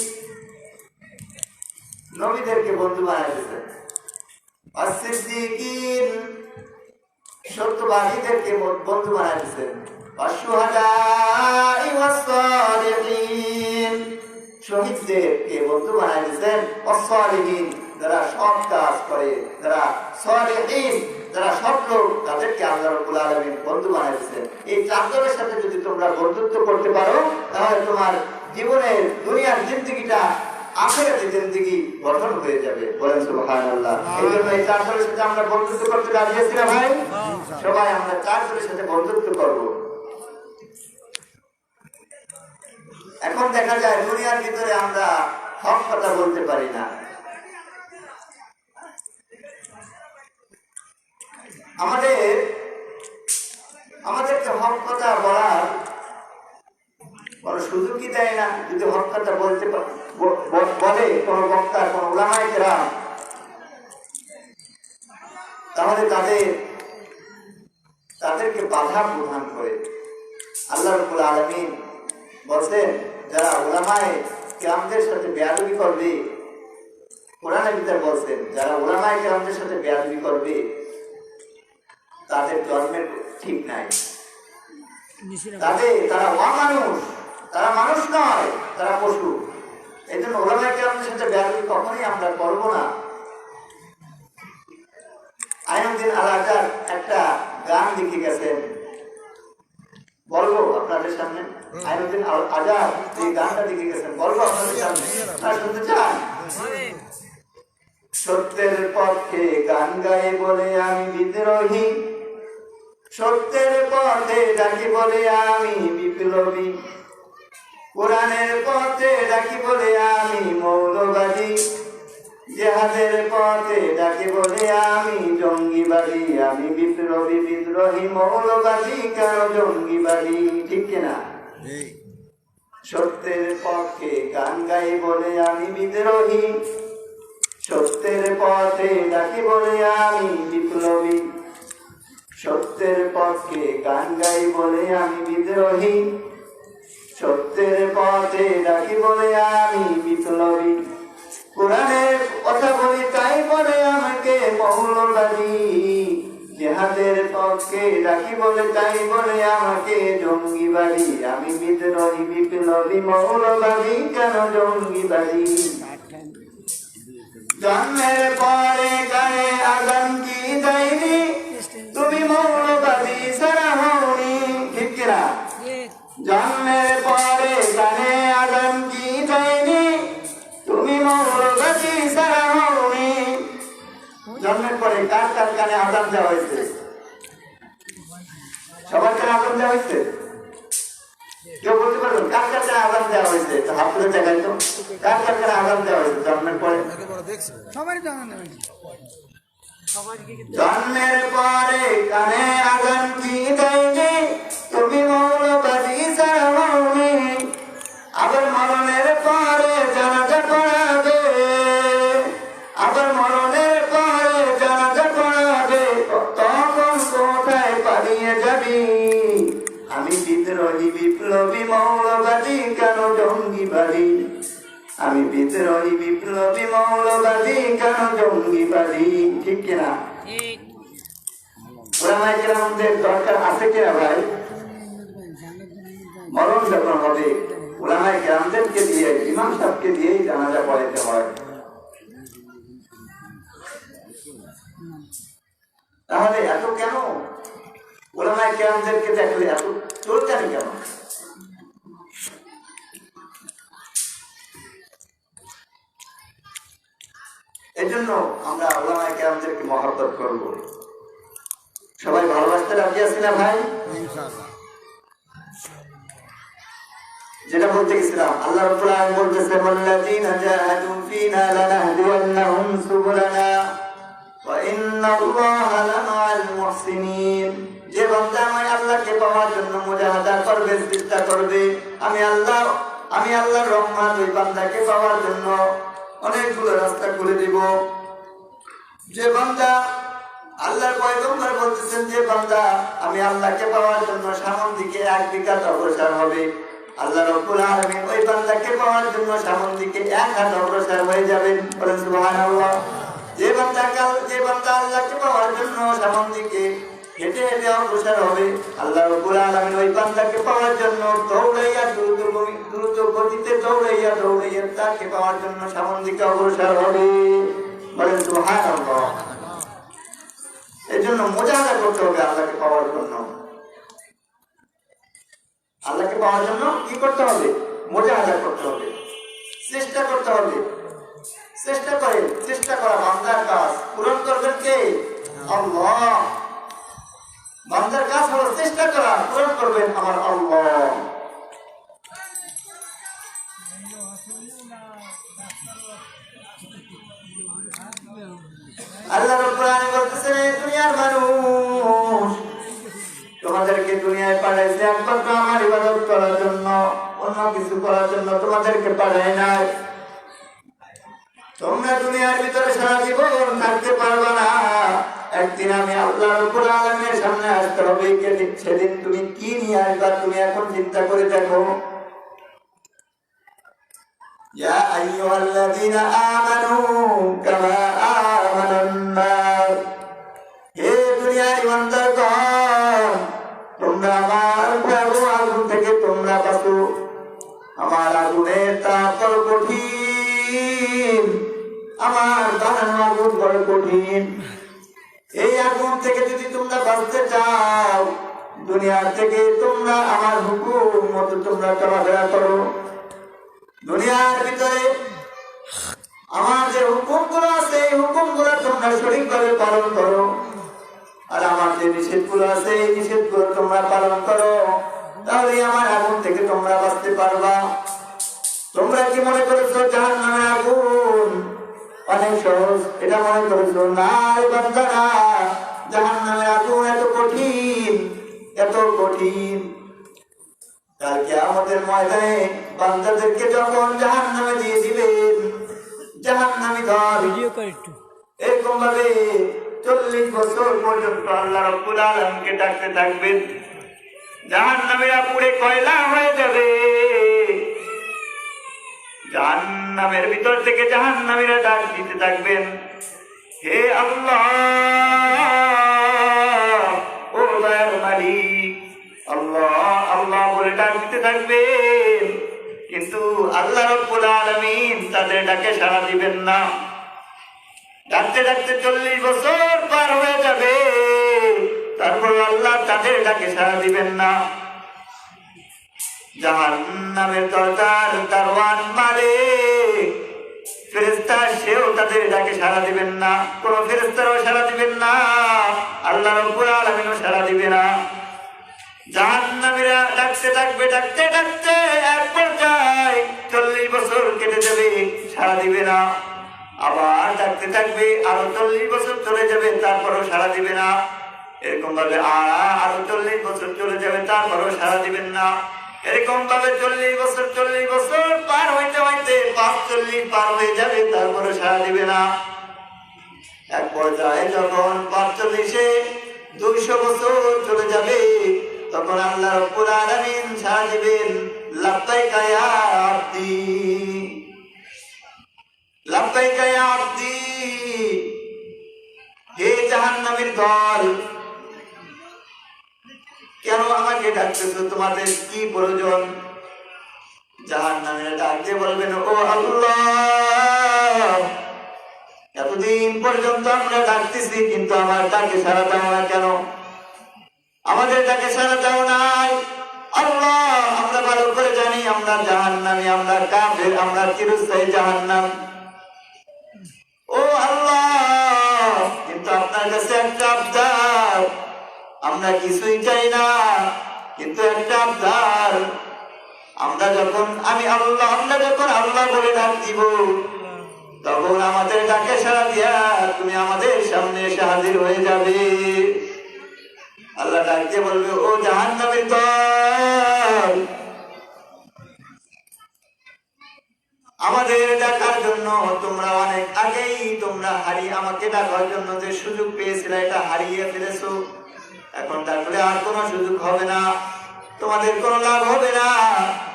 নবীদেরকে বন্ধু বানাই দিয়েছেন। আর-সিদ্দিকিন, সত্যবাদীদেরকে বন্ধু বানাই দিয়েছেন। ওয়াশ-শুহাদা'i ওয়াস-সালিহিন। শহীদদেরকে বন্ধু বানাই দিয়েছেন ওয়াস-সালিহিন, যারা সৎ কাজ করে, যারা সালিহিন, যারা সৎ লোক, তাদেরকে আল্লাহ রাব্বুল আলামিন বন্ধু বানাই দিয়েছেন। এই চারজনের সাথে যদি তোমরা বন্ধুত্ব করতে পারো, তাহলে তোমার জীবনের দুনিয়ার জিন্দেগিটা আখিরাতের জিন্দেগি গঠন হয়ে যাবে। বলেন সুবহানাল্লাহ। এই জন্য এই চারজনের সাথে আমরা বন্ধুত্ব করতে রাজি আছি না ভাই? সবাই আমরা চারজনের সাথে বন্ধুত্ব করব। এখন দেখা যায় দুনিয়ার ভিতরে আমরা হক কথা বলতে পারি না। আমাদেরকে হক কথা বলার কোন সুযোগই দেয় না। যদি হক কথা বলতে বলে কোন বক্তা, কোন উলামায়ে কেরাম, তাহলে তাদেরকে বাধা প্রদান করে। আল্লাহ রাব্বুল আলামিন বলেন, যারা উলামায়ে কেরামদের সাথে বেয়াদবি করবে, কোরআনের ভিতরে বলেন, যারা উলামায়ে কেরামদের সাথে বেয়াদবি করবে তাদের জন্মের ঠিক নাই। তারা অমানুষ, তারা মানুষ নয়, তারা পশু। এই জন্য উলামায়ে কেরামদের সাথে বেয়াদবি কখনোই আমরা করবো না। আইনুদ্দিন আল আজহার একটা গান লিখে গেছেন, বলবো আপনাদের সামনে। আইনুদ্দিন আল আজহার যে গানটা লিখে গেছেন বলবো আপনাদের সামনে, আর শুনতে চান? সত্যের পক্ষে গান গায়ে বলে আমি বিদ্রোহী, সত্যের পথে ডাকি বলে আমি বিপ্লবী, কোরআনের পথে ডাকি বলে আমি মৌলবাদী, জিহাদের পথে ডাকি বলে আমি জঙ্গিবাদী। আমি বিপ্লবী, বিদ্রোহী, মৌলবাদী, কেন জঙ্গিবাদী? ঠিক কিনা? সত্যের পক্ষে গান গাই বলে আমি বিদ্রোহী, সত্যের পথে ডাকি বলে আমি বিপ্লবী, সত্যের পক্ষে গান গাই বলে আমি বিদ্রোহী, সত্যের পথে ডাকি বলে আমি বিপ্লবী, কোরআনের কথা বলি তাই বলে আমাকে মৌলবাদী, জিহাদের পক্ষে ডাকি বলে তাই বলে আমাকে জঙ্গিবাদী। আমি বিদ্রোহী, বিপ্লবী, মৌলবাদী, কেন জঙ্গিবাদী? জন্মের পরে গায়ে আগাম কি দেয়নি, তুমি মৌলবাদী সারা হওনি। ঠিক কিনা? জন্মের পরে গানে আগাম কি দেয়নি, তুমি মৌলবাদী সারা হওনি। জন্মের পরে কার কার কানে আজান দেওয়া হয়েছে? সবার কানে আজান দেওয়া হয়েছে? কেউ বলতে পারবেন কার কার কানে আজান দেওয়া হয়েছে? হাত তুলে দেখাই তো, কার কার কানে আজান দেওয়া হয়েছে জন্মের পরে? জন্মের পরে কানে আজান কি দেয়নি, তুমি মৌলবাদী সারা হওনি। আবার মরণের পরে জানাজা পড়াবে, আবার মরণের পরে জানাজা পড়াবে, তখন কোথায় পালিয়ে যাবি? আমি বিদ্রোহী, বিপ্লবী, মৌলবাদী, কেন জঙ্গিবাদী? আমি বিদ্রোহী, বিপ্লবী, মৌলবাদী, কেন জঙ্গিবাদী? ঠিক কিনা? উলামায়ে কেরামদের দরকার আছে কিনা ভাই? মরণ যখন হবে উলামায়ে কেরামদেরকে দিয়ে, ইমাম সাহেবকে দিয়েই জানাজা পড়াইতে হয়। তাহলে এত কেন উলামায়ে কেরামদেরকে দেখলে এত চলতেনি কেন? এজন্য আমরা উলামায়ে কেরামদেরকে মহব্বত করব। সবাই ভালোবাসতে রাজি আছি না ভাই? যেটা বলতে গেছিলাম, আল্লাহ রাব্বুল আলামিন বলতেছেন, ওয়াল্লাযীনা জাহাদু ফীনা লানাহদিয়ান্নাহুম সুবুলানা ওয়া ইন্নাল্লাহা লামাআল মুহসিনিন। যে বান্দা আমার আল্লাহকে পাওয়ার জন্য মুজাহাদা করবে, চেষ্টা করবে, আমি আল্লাহর রহমত ওই বান্দাকে পাওয়ার জন্য অনেকগুলো রাস্তা করে দিব। যে বান্দা, আল্লাহর পয়গম্বর বলতেছেন, যে বান্দা আমি আল্লাহকে পাওয়ার জন্য সামন দিকে 1 বিঘা অগ্রসর হবে, আল্লাহ রাব্বুল আলামিন ওই বান্দাকে পাওয়ার জন্য সামন দিকে 1 হাত অগ্রসর হয়ে যাবেন। বলেন সুবহানাল্লাহ। যে বান্দা আল্লাহকে পাওয়ার জন্য সামন দিকে হেঁটে হেঁটে অগ্রসর হবে। আল্লাহ রাব্বুল আলামিন ওই বান্দাকে পাওয়ার জন্য দৌড়াইয়া দ্রুত গতিতে দৌড়াইয়া তাকে পাওয়ার জন্য সামনের দিকে অগ্রসর হবে। বলেন সুবহানাল্লাহ। এই জন্য মুজাহাদা করতে হবে আল্লাহকে পাওয়ার জন্য। আল্লাহকে পাওয়ার জন্য কি করতে হবে? মুজাহাদা করতে হবে, চেষ্টা করতে হবে। চেষ্টা করা বান্দার কাজ, পূরণ করবেন কে? আল্লাহ। বান্দার কাজ হলো চেষ্টা করা, পূরণ করবেন আমার আল্লাহ। আল্লাহ রাব্বুল আলামিন বলতেছেন, দুনিয়ার মানুষ, তোমাদেরকে দুনিয়ায় পাঠাইছে একমাত্র আমার ইবাদত করার জন্য, অন্য কিছু করার জন্য তোমাদেরকে পাঠাই নাই। তোমরা দুনিয়ার ভিতরে সারা জীবন থাকতে পারবে না। একদিন আমি আল্লাহ রাব্বুল আলামিনের সামনে আসতে হবে। সেদিন তুমি কি নিয়ে আসবা তুমি এখন চিন্তা করে দেখো। ইয়া আইয়ুহাল্লাযীনা আমানু কামা আমানান নাস, হে দুনিয়ার ইমানদারগণ, তোমরা আমার আগুন থেকে তোমরা বাঁচো। আমার আগুনের তাপ কঠিন, আমার বানানো আগুন বড় কঠিন। এই আগুন থেকে যদি তোমরা বাঁচতে চাও, দুনিয়ার থেকে তোমরা আমার হুকুম মতো তোমরা চলাফেরা করো। দুনিয়ার ভিতরে আমার যে হুকুমগুলো আছে এই হুকুমগুলো তোমরা সঠিকভাবে পালন করো, আর আমার যে নিষেধগুলো আছে এই নিষেধগুলো তোমরা পালন করো। তাহলে আমার আগুন থেকে তোমরা বাঁচতে পারবা। তোমরা কি মনে করেছো জাহান্নামের আগুন অনেক সহজ? এটা মনে করেছো? না রে বান্দারা, জাহান্নামের আগুন এত কঠিন, এত কঠিন। কাল কিয়ামতের ময়দানে বান্দাদেরকে যখন জাহান্নামে দিয়ে দিবেন, জাহান্নামী দল এরকম ভাবে 40 বছর পর্যন্ত আল্লাহ রাব্বুল আলামিনকে ডাকতে থাকবেন। জাহান্নামীরা পুড়ে কয়লা হয়ে যাবে। জাহান্নামের ভিতর থেকে জাহান্নামীরা ডাক দিতে থাকবেন, হে আল্লাহ, ও দয়ার মালিক, আল্লাহ আল্লাহ বলে ডাক দিতে থাকবেন। কিন্তু আল্লাহ রাব্বুল আলামিন তাদের ডাকে সাড়া দিবেন না। ডাকতে ডাকতে 40 বছর পার হয়ে যাবে, তারপর আল্লাহ তাদের ডাকে সাড়া দিবেন না। জাহান্নামের দরজার দারওয়ান মালিক ফেরেশতা, সেও তাদের ডাকে সাড়া দিবেন না। কোন ফেরেশতারও সাড়া দিবেন না, আল্লাহ রাব্বুল আলামিনও সাড়া দিবে না। জাহান্নামীরা ডাকতে থাকবে, ডাকতে ডাকতে এক পর্যায়ে 40 বছর কেটে যাবে, সাড়া দিবে না। আবার ডাকতে থাকবে, আরো 40 বছর চলে যাবে, তারপরও সাড়া দিবে না। এরকম ভাবে আরো 40 বছর চলে যাবে, তারপরও সাড়া দিবেন না। এরকম ভাবে 40 বছর পার হইতে হইতে 45 পার হয়ে যাবে, তারপরও সাড়া দিবে না। এক পর্যায়ে যখন 45-এ 200 বছর চলে যাবে, তখন আল্লাহ রাব্বুল আলামিন সাড়া দিবেন, লাব্বাইকা ইয়া আব্দি, লাব্বাইকা ইয়া আব্দি। হে জাহান্নামীর দল, কেন আমাকে ডাকতেছো? তোমাদের কি প্রয়োজন? জাহান্নামীরা ডাকতে বলবেন, ও আল্লাহ, এতদিন পর্যন্ত আমরা ডাকতেছি, কিন্তু আমার ডাকে সাড়া দাও না কেন? আমাদের ডাকে সাড়া দাও নাই। আল্লাহ, আমরা ভালো করে জানি আমরা জাহান্নামী, আমরা কাফের, আমরা চিরস্থায়ী জাহান্নাম। ও আল্লাহ, কিন্তু আপনার কাছে একটা আবদার, আমরা কিছুই চাই না, কিন্তু একটা আবদার, আমরা যখন আল্লাহ বলে ডাক দিব, তখন আমাদের ডাকে সাড়া দিয়া তুমি আমাদের সামনে এসে হাজির হয়ে যাবে। আল্লাহ ডাকতে বলবে, ও জাহান্নামীর দল, আমাদের ডাকার জন্য তোমরা অনেক আগেই আমাকে ডাকার জন্য যে সুযোগ পেয়েছিলে এটা হারিয়ে ফেলেছো। এখন ডাকলে আর কোনো সুযোগ হবে না, তোমাদের কোনো লাভ হবে না।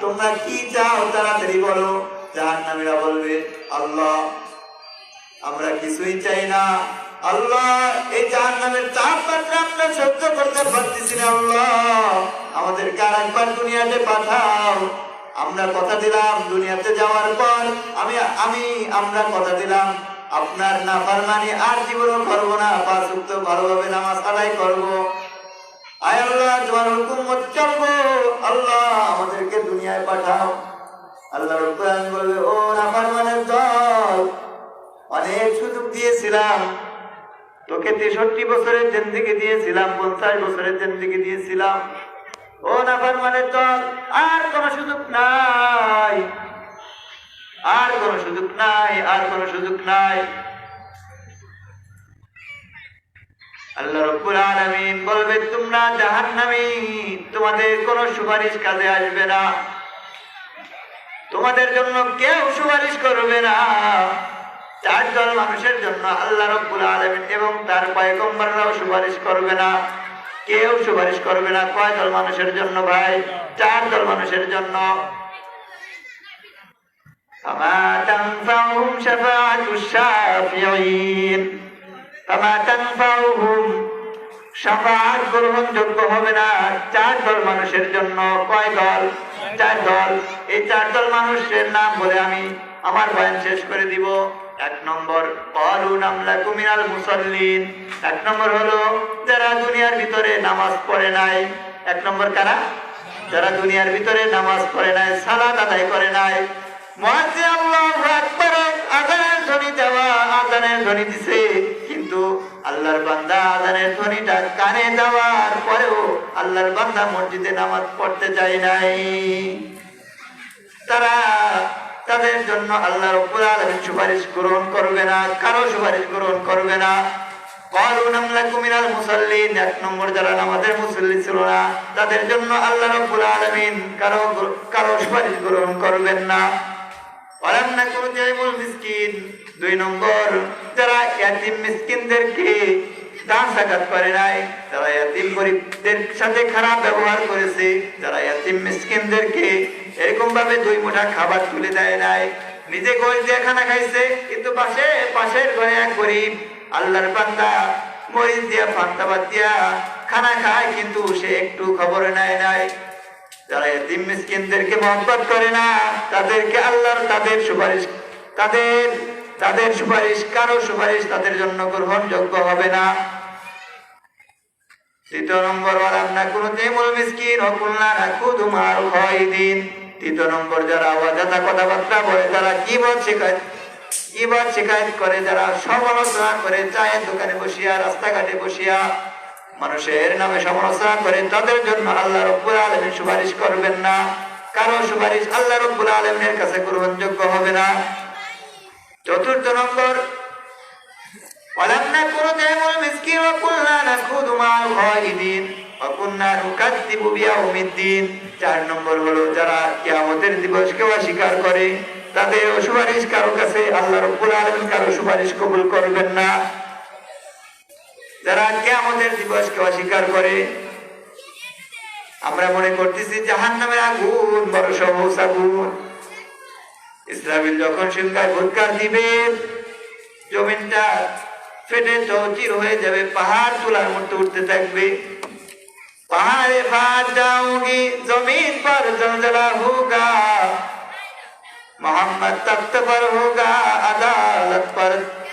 তোমরা কি চাও তাড়াতাড়ি বলো। জাহান্নামীরা বলবে, আল্লাহ, আমরা কিছুই চাই না। আল্লাহ, এই জাহান্নামের তাপমাত্রা আমরা সহ্য করতে পারতেছি না আল্লাহ, আমাদেরকে আর একবার দুনিয়াতে পাঠাও। আমরা কথা দিলাম দুনিয়াতে যাওয়ার পর আমরা কথা দিলাম আপনার নাফরমানি আর জীবনও করবো না, পাঁচ ওয়াক্ত ভালোভাবে নামাজ আদায় করবো। আয় আল্লাহ, তোমার হুকুম মত চলবো। আল্লাহ, আমাদেরকে দুনিয়ায় পাঠাও। আল্লাহ রাব্বুল আলামিন বলবে, ও নাফরমানের দল, অনেক সুযোগ দিয়েছিলাম তোকে, 63 বছরের জিন্দেগি দিয়েছিলাম, 50 বছরের জিন্দেগি দিয়েছিলাম। ও নাফরমানের দল, আর কোন সুযোগ নাই, আর কোন সুযোগ নাই, আর কোন সুযোগ নাই। আল্লাহ রাব্বুল আলামিন বলবে, তোমরা জাহান্নামী, তোমাদের কোনো সুপারিশ কাজে আসবে না, তোমাদের জন্য কেউ সুপারিশ করবে না। 4 দল মানুষের জন্য আল্লাহ রাব্বুল আলামিন এবং তার পয়গম্বররাও সুপারিশ করবে না, কেউ সুপারিশ করবে না। কয় দল মানুষের জন্য ভাই? 4 দল মানুষের জন্য। ফামা তানফাউহুম শাফাআতুশ শাফিঈন, ফামা তানফাউহুম, শাফাআত গ্রহণযোগ্য হবে না 4 দল মানুষের জন্য। কয় দল? 4 দল। এই 4 দল মানুষের নাম বলে আমি আমার বয়ান শেষ করে দিব। 1 নম্বর, ক্বালু নামলাকু মিনাল মুসাল্লিন। 1 নম্বর হলো যারা দুনিয়ার ভিতরে নামাজ পড়ে নাই। 1 নম্বর কারা? যারা দুনিয়ার ভিতরে নামাজ পড়ে নাই, সালাত আদায় করে নাই। মুয়াজ্জিন আল্লাহু আকবার, আযানের ধ্বনি দেওয়া, আযানের ধ্বনি দিছে, কিন্তু আল্লাহর বান্দা আযানের ধ্বনিটা কানে দেওয়ার পরেও আল্লাহর বান্দা মসজিদে নামাজ পড়তে যায় নাই। তাদের জন্য আল্লাহ রাব্বুল আলামিন সুপারিশ গ্রহণ করবে না, কারো সুপারিশ গ্রহণ করবে না। ক্বালু নামলাকু মিনাল মুসাল্লিন, 1 নম্বর যারা নামাজের মুসল্লি ছিল না, তাদের জন্য আল্লাহ রাব্বুল আলামিন কারো সুপারিশ গ্রহণ করবেন না। ওয়ালাম নাকু নুতি'মুল মিসকিন, 2 নম্বর যারা ইয়াতীম মিসকিনদেরকে দান যাকাত করে নাই, যারা ইয়াতীম গরীবদের সাথে খারাপ ব্যবহার করেছে, যারা ইয়াতীম মিসকিনদেরকে এরকম ভাবে 2 মুঠা খাবার তুলে দেয় নাই, নিজে গরিব দিয়ে খানা খাইছে, কিন্তু পাশের ঘরে এক গরিব আল্লাহর বান্দা মরিচ দিয়া ফান্তা বাদ দিয়া খানা খায়, কিন্তু সে একটু খবর নেয় নাই। যারা ইয়াতীম মিসকিনদেরকে মহব্বত করে না, তাদেরকে আল্লাহর তাদের সুপারিশ কারো সুপারিশ তাদের জন্য গ্রহণযোগ্য হবে না। 3 নম্বর, ওয়ালাম নাকু নুতি'মুল মিসকিন ওয়া কুননা নাকুযু মা'আল খায়িদিন। 3 নম্বর যারা অযথা কথাবার্তা বলে, যারা গীবত শিকায়ত করে, যারা সমালোচনা করে, চায়ের দোকানে বসিয়া, রাস্তাঘাটে বসিয়া মানুষের নামে সমালোচনা করে, তাদের জন্য আল্লাহ রাব্বুল আলামিন সুপারিশ করবেন না, কারো সুপারিশ আল্লাহ রাব্বুল আলামিনের কাছে গ্রহণযোগ্য হবে না। 4 নম্বর, ওয়ালাম নাকু নুতি'মুল মিসকিন ওয়া কুননা নাকুযু মা'আল খায়িদিন ওয়া কুননা নুকাযযিবু বিয়াউমিদ্দিন। 4 নম্বর হলো যারা কিয়ামতের দিবসকে অস্বীকার করে, তাদের সুপারিশ কারো কাছে আল্লাহ রাব্বুল আলামিন কারো সুপারিশ কবুল করবেন না। যারা কিয়ামতের দিবসকে অস্বীকার করে, আমরা মনে করতেছি জাহান্নামের আগুন বড় সহজ আগুন। ইসরাফিল যখন সিংহায় ভুৎকার দিবে, জমিনটা ফেটে চৌচির হয়ে যাবে, পাহাড় তুলার মতো উঠতে থাকবে। পাহাড়ে ফাট যাওগি, জমিন पर जलजला होगा, मोहम्मद तख्त पर होगा, अदालत पर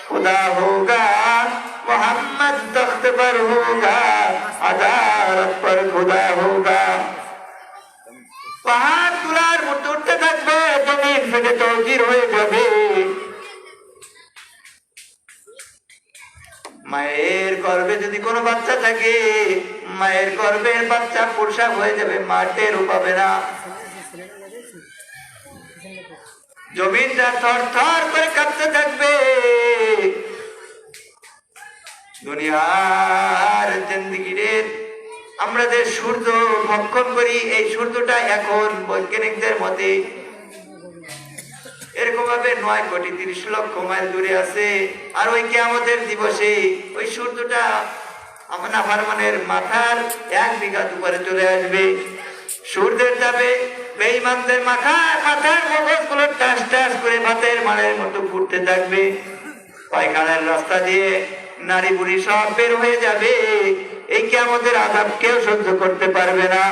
खुदा होगा, मोहम्मद तख्त पर होगा, अदालत पर खुदा होगा। পাহাড় তুলার মতো উঠতে থাকবে, জমিন ফেটে চৌচির হয়ে যাবে। মায়ের গর্ভে যদি কোনো বাচ্চা থাকে, মায়ের গর্ভের বাচ্চা পোশাক হয়ে যাবে, মাটিরও পাবে না। জমিনটা থর থর করে কাঁপতে থাকবে। দুনিয়ার জিন্দেগিরে আমরা যে সূর্য ভক্ষণ করি, এই সূর্যটা এখন বৈজ্ঞানিকদের মতে এরকম ভাবে 9 কোটি 30 লক্ষ মাইল দূরে আছে। আর ওই কিয়ামতের দিবসে ওই সূর্যটা আমার নাফরমানের মাথার 1 বিঘা উপরে চলে আসবে। সূর্যের তাপে বেঈমানদের মাথার মগজগুলো টাস টাস করে ভাতের মাড়ের মতো ঘুরতে থাকবে। পায়খানার রাস্তা দিয়ে নারী বুড়ি সব বের হয়ে যাবে। এই কিয়ামতের আযাব কেউ সহ্য করতে পারবে না।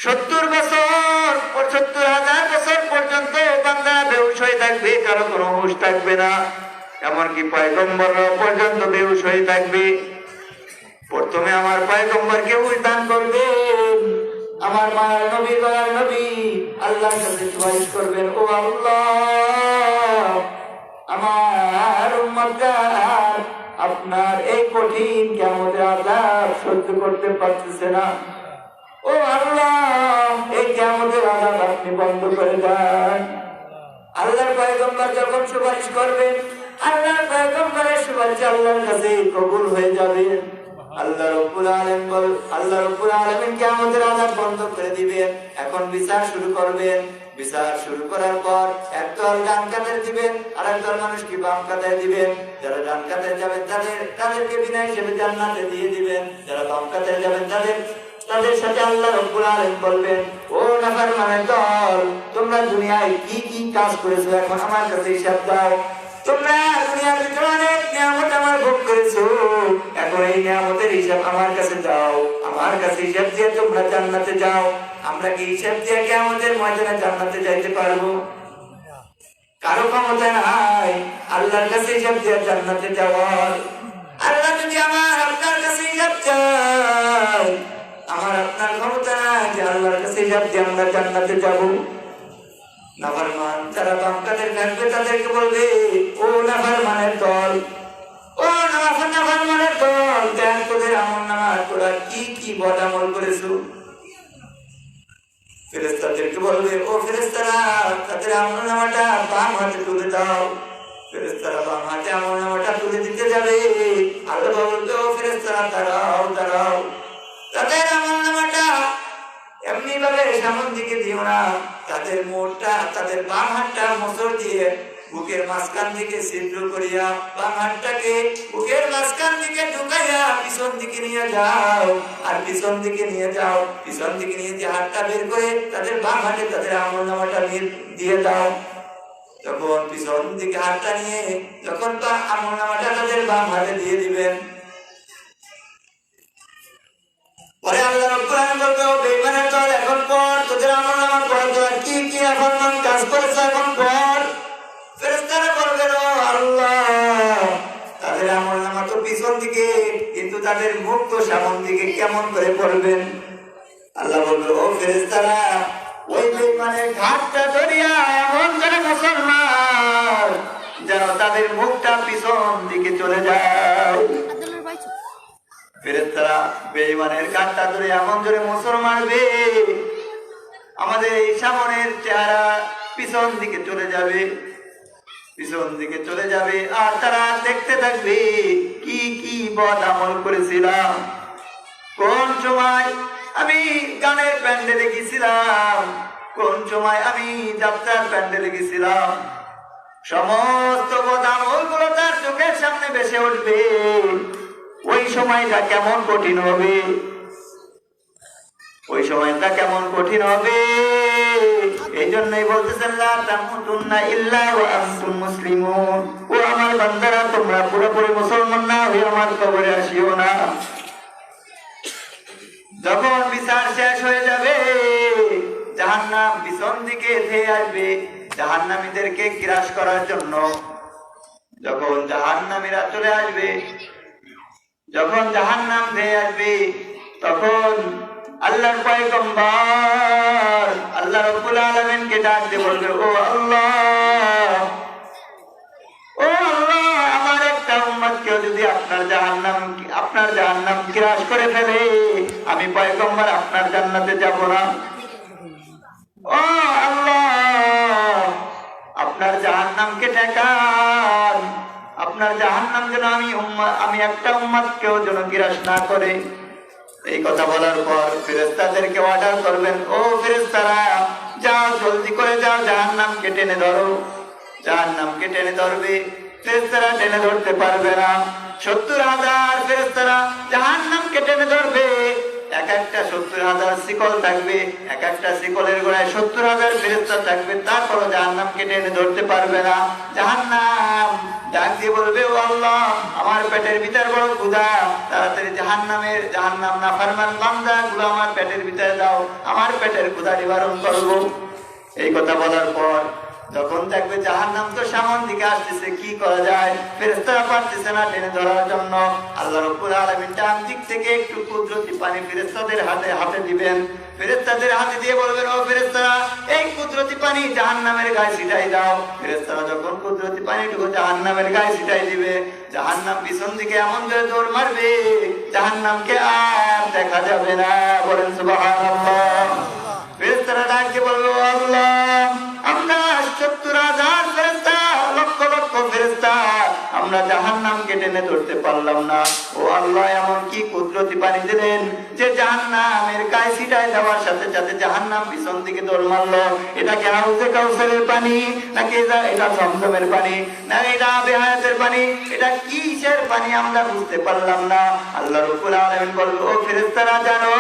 70,000 বছর পর্যন্ত বান্দা বেহুশ হয়ে থাকবে, কারো কোনো হুঁশ থাকবে না। এমনকি পয়গম্বররাও পর্যন্ত বেহুশ হয়ে থাকবে। প্রথমে আমার পয়গম্বরকে হুঁশ দান করবে, আমার মায়ের নবী দয়ার নবী আল্লাহর কাছে সুপারিশ করবেন, ও আল্লাহ, আমার উম্মতরা আপনার এই কঠিন কিয়ামতের আযাব সহ্য করতে পারতেছে না। ও আল্লাহ, এই কিয়ামতের আযাব আপনি বন্ধ করে দেন। আল্লাহর পয়গম্বর যখন সুপারিশ করবেন, আল্লাহর পয়গম্বরের সুপারিশ আল্লাহর কাছে কবুল হয়ে যাবে। আল্লাহ রাব্বুল আলামিন কিয়ামতের আযাব বন্ধ করে দিবেন। এখন বিচার শুরু করবেন। বিচার শুরু করার পর একদল ডান কাতারে দিবেন, আর একদল মানুষকে বাম কাতারে দিবেন। যারা ডান কাতারে যাবেন তাদেরকে বিনা হিসেবে জান্নাতে দিয়ে দিবেন। যারা বাম কাতারে যাবেন তাদের সাথে আল্লাহ রাব্বুল আলামিন বলবেন, ও নাফরমানের দল, তোমরা দুনিয়ায় কি কি কাজ করেছো এখন আমার কাছে হিসাব দাও। তোমরা দুনিয়ার ভিতরে অনেক নিয়ামত আমার ভোগ করেছো, এখন এই নিয়ামতের হিসাব আমার কাছে দাও। আমার কাছে হিসাব দিয়ে তোমরা জান্নাতে যাও। আমরা কি হিসাব দিয়ে কিয়ামতের ময়দানে জান্নাতে যাইতে পারবো? কারো ক্ষমতা নাই আল্লাহর কাছে হিসাব দিয়ে জান্নাতে যাওয়ার। আল্লাহ যদি আমার আপনার কাছে হিসাব চাই, আমার আপনার ক্ষমতা নাই যে আল্লাহর কাছে হিসাব দিয়ে আমরা জান্নাতে যাবো। নাফরমান যারা বাম কাতারে থাকবে তাদেরকে বলবে, ও নাফরমানের দল, ও নাফরমানের দল, দেখ তোদের আমলনামা তোরা কি কি বদ আমল করেছো। ফেরেশতাদেরকে বলবে, ও ফেরেশতারা, তাদের আমলনামাটা বাম হাতে তুলে দাও। ফেরেশতারা বাম হাতে আমলনামাটা তুলে দিতে যাবে। আল্লাহ বলবে, ও ফেরেশতারা দাঁড়াও। তাদের আমলনামাটা এমনি ভাবে সামন দিকে দিও না, তাদের মোড়টা, তাদের বাম হাতটা মোচড় দিয়ে বুকের মাঝখান দিকে ছিদ্র করিয়া বাম হাতটাকে বুকের মাঝখান দিকে ঢুকাইয়া পিছন দিকে নিয়ে যাও। আর পিছন দিকে নিয়ে যে হাতটা বের করে তাদের বাম হাতে তাদের আমলনামাটা দিয়ে দাও। যখন পিছন দিকে হাতটা নিয়ে যখন আমলনামাটা তাদের বাম হাতে দিয়ে দিবেন, পরে আল্লাহ রাব্বুল আলামিন বলবে, ও বেঈমানের দল, এখন পর তোদের আমলনামা পড়, তোরা কি কি এখন কাজ করেছ এখন পড়। ফেরেশতারা বলবে, ও আল্লাহ, তাদের আমলনামা তো পিছন দিকে, কিন্তু তাদের মুখ তো সামন দিকে, কেমন করে পড়বেন? আল্লাহ বলবে, ও ফেরেশতারা, ওই বেঈমানের ঘাটটা ধরিয়া এমন করে মুসলমান যেন তাদের মুখটা পিছন দিকে চলে যায়। ফেরেশতারা বেঈমানের কাঁধটা ধরে এমন জোরে মোচড় মারবে, আমাদের এই সামনের চেহারা পিছন দিকে চলে যাবে। আর তারা দেখতে থাকবে কি কি বদ আমল করেছিলাম। কোন সময় আমি গানের প্যান্ডেলে গেছিলাম, কোন সময় আমি যাত্রার প্যান্ডেলে গেছিলাম, সমস্ত বদ আমল গুলো তার চোখের সামনে ভেসে উঠবে। ওই সময়টা কেমন কঠিন হবে, এই জন্যই বলতেছেন, লা তামুতুন্না ইল্লা ওয়া আনতুম মুসলিমুন। ও আমার বান্দারা, তোমরা পুরোপুরি মুসলমান না হয়ে আমার কবরে আসিও না। যখন বিচার শেষ হয়ে যাবে, জাহান্নাম পিছন দিকে ধেয়ে আসবে জাহান্নামীদেরকে গ্রাস করার জন্য। যখন জাহান্নামীরা চলে আসবে, যখন জাহান্নাম ধেয়ে আসবে, তখন আল্লাহর পয়গম্বর আল্লাহ রাব্বুল আলামিনকে ডাক দিয়ে বলবে, ও আল্লাহ, আমার একটা উম্মতকে যদি আপনার জাহান্নাম গ্রাস করে ফেলে, আমি পয়গম্বর আপনার জান্নাতে যাব না। ও আল্লাহ, আপনার জাহান্নামকে ঠেকান, আপনার জাহান্নাম যেন আমি একটা উম্মতকেও যেন গ্রাস না করে। এই কথা বলার পর ফেরেশতাদেরকে অর্ডার করবেন, ও ফেরেশতারা, যাও, জলদি করে যাও, জাহান্নামকে টেনে ধরো। জাহান্নামকে টেনে ধরবে, ফেরেশতারা টেনে ধরতে পারবে না। 70,000 ফেরেশতারা জাহান্নামকে টেনে ধরবে, এক একটা 70,000 শিকল থাকবে, এক একটা শিকলের গোড়ায় 70,000 ফেরেশতা থাকবে, তারপরও জাহান্নামকে টেনে ধরতে পারবে না। জাহান্নাম ডাক দিয়ে বলবে, ও আল্লাহ, আমার পেটের ভিতর বড় ক্ষুধা, তাড়াতাড়ি জাহান্নাম নাফরমান বান্দাগুলো আমার পেটের ভিতরে দাও, আমার পেটের ক্ষুধা নিবারণ করবো। এই কথা বলার পর যখন দেখবে জাহান্নাম তো সামনের দিকে আসতেছে, কি করা যায়, ফেরেশতারা পারতেছে না টেনে ধরার জন্য। আল্লাহ রাব্বুল আলামিন ডান দিক থেকে একটু কুদরতি পানি ফেরেশতাদের হাতে দিবেন। ফেরেশতাদের হাতে দিয়ে বলবেন, ও ফেরেশতারা, এই কুদরতি পানি জাহান্নামের গায়ে ছিটাই দাও। ফেরেশতারা যখন কুদরতি পানিটুকু জাহান্নামের গায়ে ছিটাই দিবে, জাহান্নাম পিছন দিকে এমন ধরে দৌড় মারবে, জাহান্নামকে আর দেখা যাবে না। বলেন সুবহানাল্লাহ। ফেরেশতারা ডাক দিয়ে বলবে, ও আল্লাহ, আমরা 70,000 ফেরেশতা, লক্ষ লক্ষ ফেরেশতা, আমরা জাহান্নামকে টেনে ধরতে পারলাম না। ও আল্লাহ, এমন কি কুদরতি পানি দিলেন যে জাহান্নামের গায়ে ছিটায় দেওয়ার সাথে সাথে জাহান্নাম পিছন দিকে দৌড় মারলো? এটা কি হাউজে কাউসারের পানি, নাকি এটা জমজমের পানি, না এটা বেহায়াতের পানি? এটা কিসের পানি আমরা বুঝতে পারলাম না। আল্লাহ রাব্বুল আলামিন বলল, ও ফেরেশতারা, জানো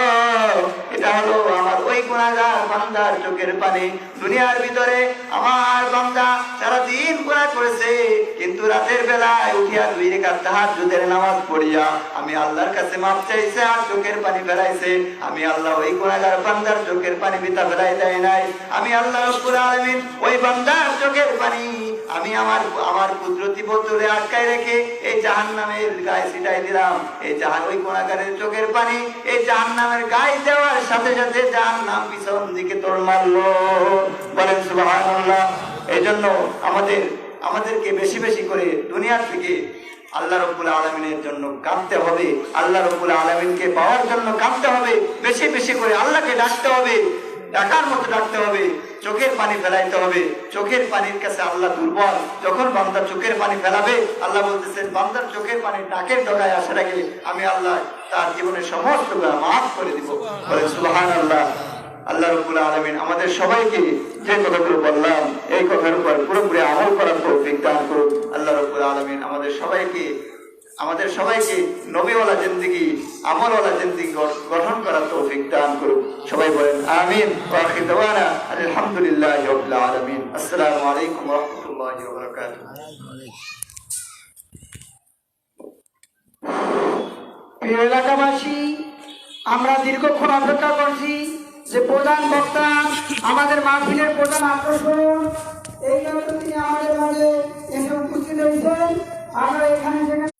এটা হলো আমার ওই গুনাহগার বান্দার চোখের পানি। দুনিয়ার ভিতরে আমার বান্দা সারাদিন গুনাহ করেছে, কিন্তু রাতের বেলায় উঠিয়া 2 রাকাত তাহাজ্জুদের নামাজ পড়িয়া আমি আল্লাহর কাছে মাফ চাইছে আর চোখের পানি ফেলাইছে। আমি আল্লাহ ওই গুনাহগার বান্দার চোখের পানি বিতা ফেলাই দেয় নাই। আমি আল্লাহ রাব্বুল আলামিন ওই বান্দার চোখের পানি আমি আমার কুদরতি বোতলে আটকায় রেখে এই জাহান্নামের গায়ে ছিটাই দিলাম। ওই গুনাহগারের চোখের পানি এই জাহান্নামের গায়ে দেওয়ার সাথে সাথে জাহান্নাম পিছন দিকে দৌড় মারলো। বলেন সুবহানাল্লাহ। এই জন্য আমাদেরকে বেশি বেশি করে দুনিয়ার থেকে আল্লাহ রাব্বুল আলামিনের জন্য কাঁদতে হবে, আল্লাহ রাব্বুল আলামিনকে পাওয়ার জন্য কাঁদতে হবে, বেশি বেশি করে আল্লাহকে ডাকতে হবে, ডাকার মতো ডাকতে হবে, চোখের পানি ফেলাইতে হবে। চোখের পানির কাছে আল্লাহ দুর্বল। যখন বান্দা চোখের পানি ফেলাবে, আল্লাহ বলতেছেন, বান্দার চোখের পানি নাকের ডগায় আসার আগে আমি আল্লাহ তার জীবনের সমস্ত গুনাহ মাফ করে দিব। বলেন সুবহানাল্লাহ। আল্লাহ রাব্বুল আলামিন আমাদের সবাইকে যে কথাগুলো বললাম এই কথার উপর পুরোপুরি আমল করার তৌফিক দান করুন। আল্লাহ রাব্বুল আলামিন আমাদের সবাইকে নবীওয়ালা জিন্দেগি, আমলওয়ালা জিন্দেগি গঠন করার তৌফিক দান করুন। সবাই বলেন আমিন। ওয়া আখিরু দাওয়ানা আলহামদুলিল্লাহি রাব্বিল আলামিন। আসসালামু আলাইকুম ওয়া রাহমাতুল্লাহি ওয়া বারাকাতুহু। প্রিয় এলাকাবাসী, আমরা দীর্ঘক্ষণ অপেক্ষা করছি যে প্রধান বক্তা, আমাদের মাহফিলের প্রধান আকর্ষণ, এই জন্য তিনি আমাদের মাঝে এসে উপস্থিত হয়েছেন। আমরা এখানে সেখানে